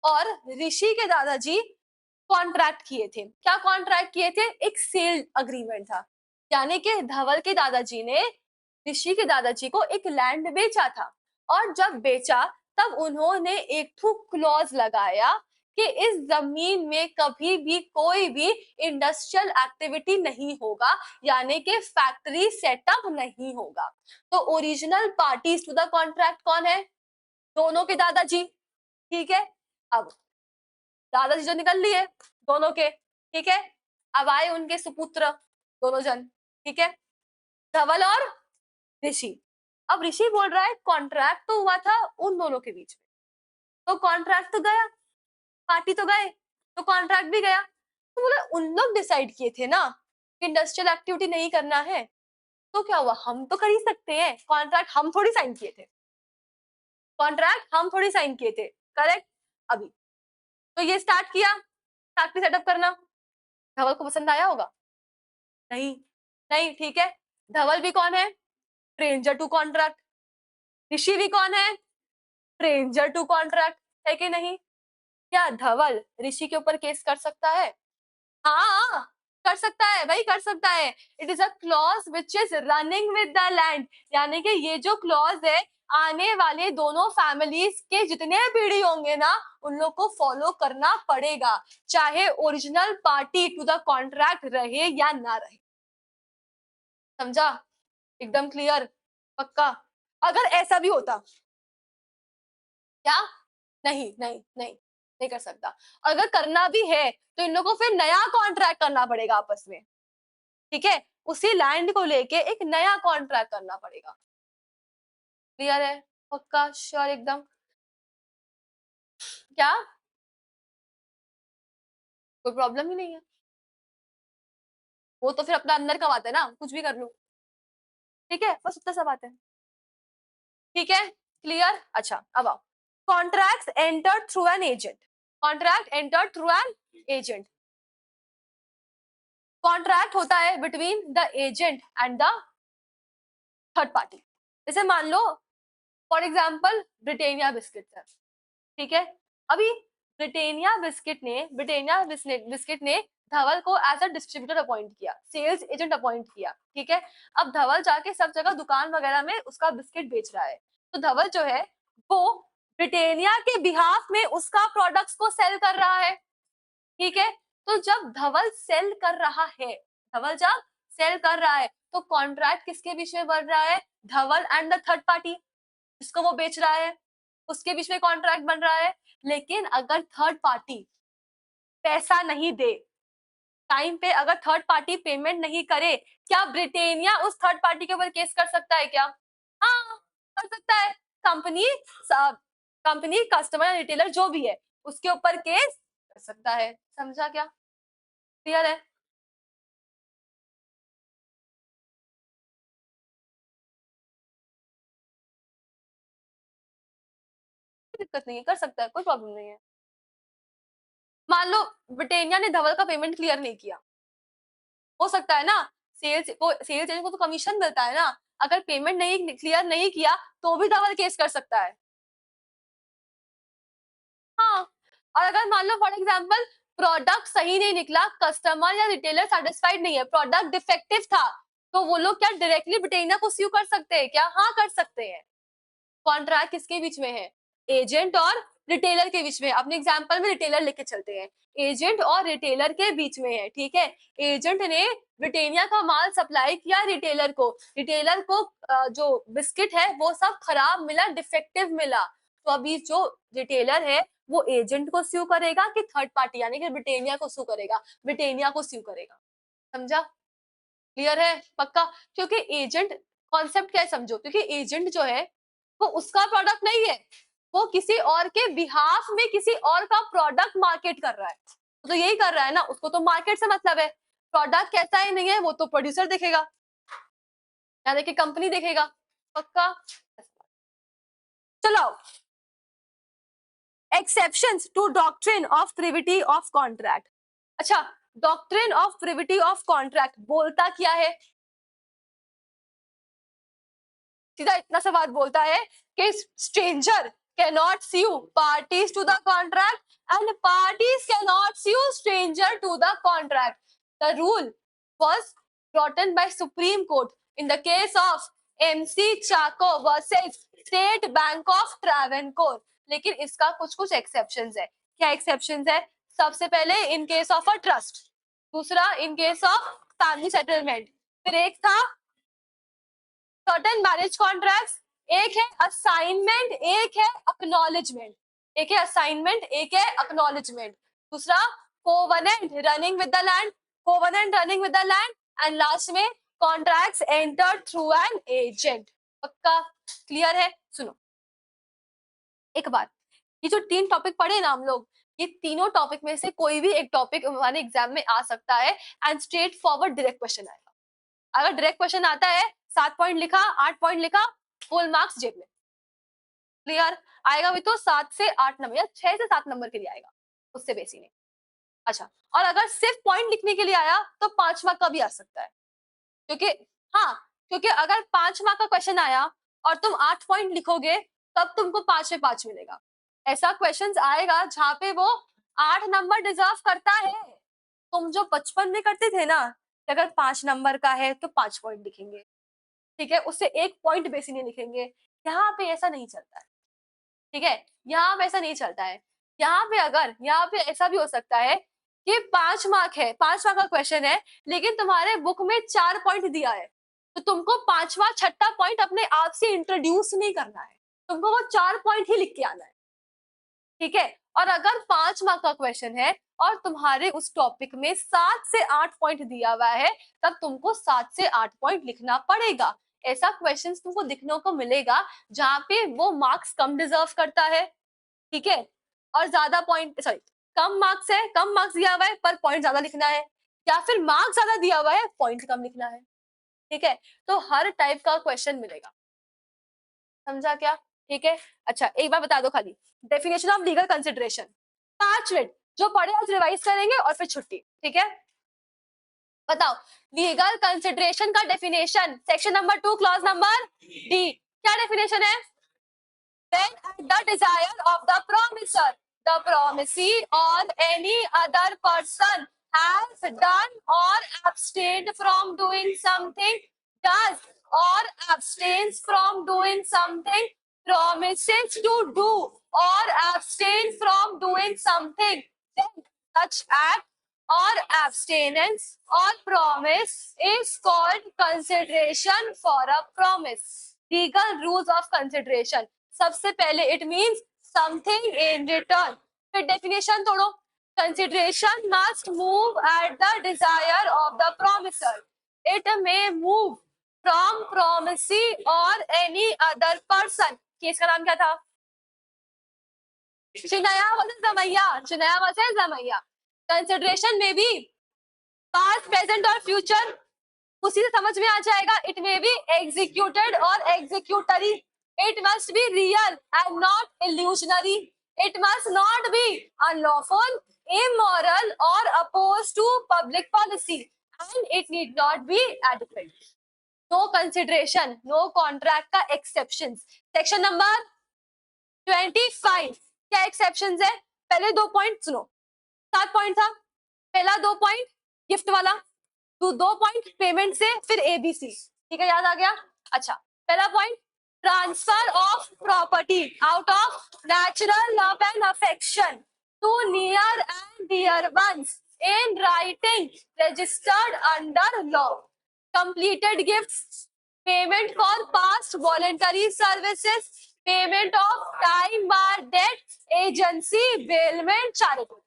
और ऋषि के दादाजी कॉन्ट्रैक्ट किए थे। क्या कॉन्ट्रैक्ट किए थे? एक सेल अग्रीमेंट था, यानी कि धवल के दादाजी ने ऋषि के दादाजी को एक लैंड बेचा था, और जब बेचा तब उन्होंने एक क्लॉज लगाया कि इस जमीन में कभी भी कोई भी इंडस्ट्रियल एक्टिविटी नहीं होगा, यानी कि फैक्ट्री सेटअप नहीं होगा। तो original parties to the contract कौन है? दोनों के दादाजी। ठीक है, अब दादाजी जो निकल लिए दोनों के, ठीक है, अब आए उनके सुपुत्र दोनों जन, ठीक है, धवल और ऋषि। अब ऋषि बोल रहा है कॉन्ट्रैक्ट तो हुआ था उन दोनों के बीच में, तो कॉन्ट्रैक्ट तो गया, पार्टी तो गए, तो कॉन्ट्रैक्ट भी गया। तो बोले उन लोग डिसाइड किए थे ना कि इंडस्ट्रियल एक्टिविटी नहीं करना है, तो क्या हुआ, हम तो कर ही सकते हैं, कॉन्ट्रैक्ट हम थोड़ी साइन किए थे, कॉन्ट्रैक्ट हम थोड़ी साइन किए थे, करेक्ट। अभी तो ये स्टार्ट किया फैक्ट्री सेटअप करना, धवल को पसंद आया होगा? नहीं, नहीं, ठीक है। धवल भी कौन है? Stranger to contract. ऋषि भी कौन है? स्ट्रेंजर टू कॉन्ट्रैक्ट, है कि नहीं? क्या धवल ऋषि के ऊपर केस कर सकता है? हाँ, कर सकता है भाई, कर सकता है। It is a clause which is running with the land, यानी कि ये जो क्लॉज है आने वाले दोनों फैमिलीज के जितने पीढ़ी होंगे ना उन लोग को फॉलो करना पड़ेगा, चाहे original party to the contract रहे या ना रहे। समझा? एकदम क्लियर, पक्का। अगर ऐसा भी होता, क्या? नहीं, नहीं, नहीं, नहीं कर सकता। अगर करना भी है तो इन लोगों को फिर नया कॉन्ट्रैक्ट करना पड़ेगा आपस में, ठीक है, उसी लैंड को लेके एक नया कॉन्ट्रैक्ट करना पड़ेगा। क्लियर है? पक्का श्योर एकदम? क्या? कोई प्रॉब्लम ही नहीं है, वो तो फिर अपना अंदर का बात है ना, कुछ भी कर लूं, ठीक है, बस उतना सा बात है। ठीक है, क्लियर? अच्छा, अब आओ। Contract entered through an agent, contract entered through an agent. Contract होता है between the agent and the third party. जैसे मान लो फॉर एग्जाम्पल ब्रिटेनिया बिस्किट है, ठीक है, अभी ब्रिटेनिया बिस्किट ने धवल को एज अ डिस्ट्रीब्यूटर अपॉइंट किया, सेल्स एजेंट अपॉइंट किया, ठीक है। अब धवल जाके सब जगह दुकान वगैरह में उसका बिस्किट बेच रहा है, तो धवल जो है वो ब्रिटेनिया के बिहाफ में उसका प्रोडक्ट्स को सेल कर रहा है, ठीक है। तो जब धवल सेल कर रहा है, धवल जब सेल कर रहा है तो कॉन्ट्रैक्ट किसके बीच में बन रहा है? धवल एंड द थर्ड पार्टी, जिसको वो बेच रहा है उसके बीच में कॉन्ट्रैक्ट बन रहा है। लेकिन अगर थर्ड पार्टी पैसा नहीं दे, टाइम पे अगर थर्ड पार्टी पेमेंट नहीं करे, क्या ब्रिटेनिया उस थर्ड पार्टी के ऊपर केस कर सकता है क्या? हाँ, कर सकता है। कंपनी कंपनी कस्टमर रिटेलर जो भी है उसके ऊपर केस कर सकता है। समझा क्या? क्लियर है? कोई दिक्कत नहीं है, कर सकता है, कोई प्रॉब्लम नहीं है। मान लो ब्रिटेनिया ने धवल का पेमेंट क्लियर नहीं किया, हो सकता है ना, सेल्स एजेंट को तो कमीशन मिलता है ना, अगर पेमेंट नहीं क्लियर नहीं किया तो भी धवल केस कर सकता है। हाँ, और अगर मान लो फॉर एग्जाम्पल प्रोडक्ट सही नहीं निकला, कस्टमर या रिटेलर सेटिस्फाइड नहीं है, प्रोडक्ट डिफेक्टिव था, तो वो लोग क्या डायरेक्टली ब्रिटेनिया को स्यू कर सकते हैं क्या? हाँ, कर सकते हैं। कॉन्ट्रैक्ट किसके बीच में है? एजेंट और रिटेलर के बीच में। अपने एग्जांपल में रिटेलर लेके चलते हैं, एजेंट और रिटेलर के बीच में है, ठीक है। एजेंट ने ब्रिटेनिया का माल सप्लाई किया रिटेलर को, रिटेलर को जो बिस्किट है वो सब खराब मिला, डिफेक्टिव मिला, तो अभी जो रिटेलर है वो एजेंट को स्यू करेगा कि थर्ड पार्टी यानी कि ब्रिटेनिया को स्यू करेगा? ब्रिटेनिया को स्यू करेगा। समझा? क्लियर है? पक्का? क्योंकि एजेंट कॉन्सेप्ट क्या है समझो, क्योंकि एजेंट जो है वो उसका प्रोडक्ट नहीं है, वो किसी और के बिहाफ में किसी और का प्रोडक्ट मार्केट कर रहा है, तो यही कर रहा है ना, उसको तो मार्केट से मतलब है, प्रोडक्ट कैसा है नहीं है वो तो प्रोड्यूसर देखेगा, यानी कि कंपनी देखेगा। पक्का? चलो, exceptions to doctrine of privity of contract. अच्छा, doctrine of privity of contract बोलता क्या है? सीधा इतना सा बात बोलता है कि stranger cannot sue parties to the contract and parties cannot sue stranger to the contract. The rule was brought in by Supreme Court in the case of MC Chaco versus State Bank of Travancore. लेकिन इसका कुछ कुछ exceptions है. क्या exceptions है? सबसे पहले in case of a trust, दूसरा in case of family settlement, फिर एक था सर्टेन मैरिज कॉन्ट्रैक्ट्स, एक है असाइनमेंट, एक है एक्नॉलेजमेंट, एक है असाइनमेंट, एक है एक्नॉलेजमेंट, दूसरा covenant running with the land, covenant running with the land, and last में contracts entered through an agent. पक्का क्लियर है? सुनो एक बार, ये जो 3 टॉपिक पढ़े ना हम लोग, ये तीनों टॉपिक में से कोई भी एक टॉपिक हमारे एग्जाम में आ सकता है and straight forward direct question आएगा. अगर डायरेक्ट क्वेश्चन आता है, 7 पॉइंट लिखा, 8 पॉइंट लिखा, फुल मार्क्स जेब में. क्लियर? आएगा भी तो 7 से 8 नंबर या 6 से 7 नंबर के लिए आएगा, उससे बेसी नहीं. अच्छा, और अगर सिर्फ पॉइंट लिखने के लिए आया तो 5 मार्क का भी आ सकता है, क्योंकि हाँ, क्योंकि अगर 5 मार्क का क्वेश्चन आया और तुम 8 पॉइंट लिखोगे तब तुमको 5 में 5 मिलेगा. ऐसा क्वेश्चन आएगा जहाँ पे वो 8 नंबर डिजर्व करता है. तुम जो 55 में करते थे ना, अगर 5 नंबर का है तो 5 पॉइंट लिखेंगे, ठीक है, उससे 1 पॉइंट बेसी नहीं लिखेंगे. यहाँ पे ऐसा नहीं चलता है, ठीक है, यहाँ पे ऐसा नहीं चलता है. यहाँ पे ऐसा भी हो सकता है कि 5 मार्क है, 5 मार्क का क्वेश्चन है, लेकिन तुम्हारे बुक में 4 पॉइंट दिया है, तो तुमको 5वां 6ठा पॉइंट अपने आप से इंट्रोड्यूस नहीं करना है, तुमको वो 4 पॉइंट ही लिख के आना है. ठीक है, और अगर 5 मार्क का क्वेश्चन है और तुम्हारे उस टॉपिक में 7 से 8 पॉइंट दिया हुआ है, तब तुमको 7 से 8 पॉइंट लिखना पड़ेगा. ऐसा क्वेश्चन तुमको दिखने को मिलेगा जहाँ पे वो मार्क्स कम डिजर्व करता है, ठीक है, और ज्यादा पॉइंट, सॉरी, कम मार्क्स है, कम मार्क्स दिया हुआ है पर पॉइंट ज्यादा लिखना है, या फिर मार्क्स ज्यादा दिया हुआ है, पॉइंट कम लिखना है. ठीक है, तो हर टाइप का क्वेश्चन मिलेगा. समझा क्या? ठीक है. अच्छा, एक बार बता दो खाली, definition of legal consideration. 5 minute जो पढ़े आज रिवाइज करेंगे और फिर छुट्टी. ठीक है, बताओ लीगल कंसिडरेशन का definition, section number 2 clause number D. क्या डेफिनेशन है? When at the desire of the promisor, the promisee or any other person has done or abstained from doing something, does or abstains from doing something, promises to do or abstain from doing something, then such act or abstinence or promise is called consideration for a promise. Legal rules of consideration. सबसे पहले it means something in return. फिर definition तोड़ो. Consideration must move at the desire of the promisor. It may move from promisee और any other person. Case का नाम क्या था? चिनाया versus जमैया. चिनाया versus जमैया. Consideration में भी पास्ट, प्रेजेंट और फ्यूचर उसी से समझ में आ जाएगा. इट मे बी एग्जीक्यूटेड और executory. It must be real and not illusionary. It must not be unlawful, immoral, or opposed to public policy. And it need not be adequate. No consideration, no contract का exceptions. Section number 25. क्या exceptions है? पहले 2 point सुनो. 7 point था. पहला 2 point gift वाला, तो 2 point payment से, फिर एबीसी. ठीक है, याद आ गया? अच्छा, पहला point transfer of property out of natural love and affection to near and dear ones in writing registered under law. Completed gifts, payment for past voluntary services, payment of time bar debt, agency, bailment, charity.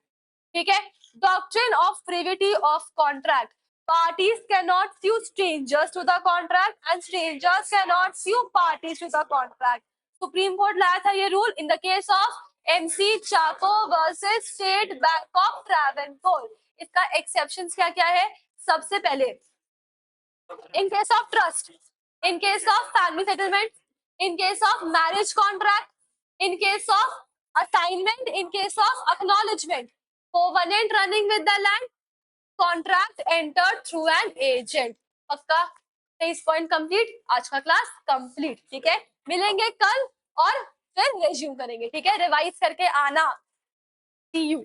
ठीक है. Doctrine of privity of contract. Parties cannot sue strangers to the contract and strangers cannot sue parties to the contract. Supreme Court लाया था ये rule in the case of MC Chaco versus State Bank of Travancore. इसका exceptions क्या क्या है? सबसे पहले in case of trust, in case of family settlement, in case of marriage contract, in case of assignment, in case of acknowledgement, covenant running with the land, contract entered through an agent. पक्का? 23 point complete, आज का class complete, ठीक है। मिलेंगे कल और फिर resume करेंगे, ठीक है। रिवाइज करके आना, सी यू।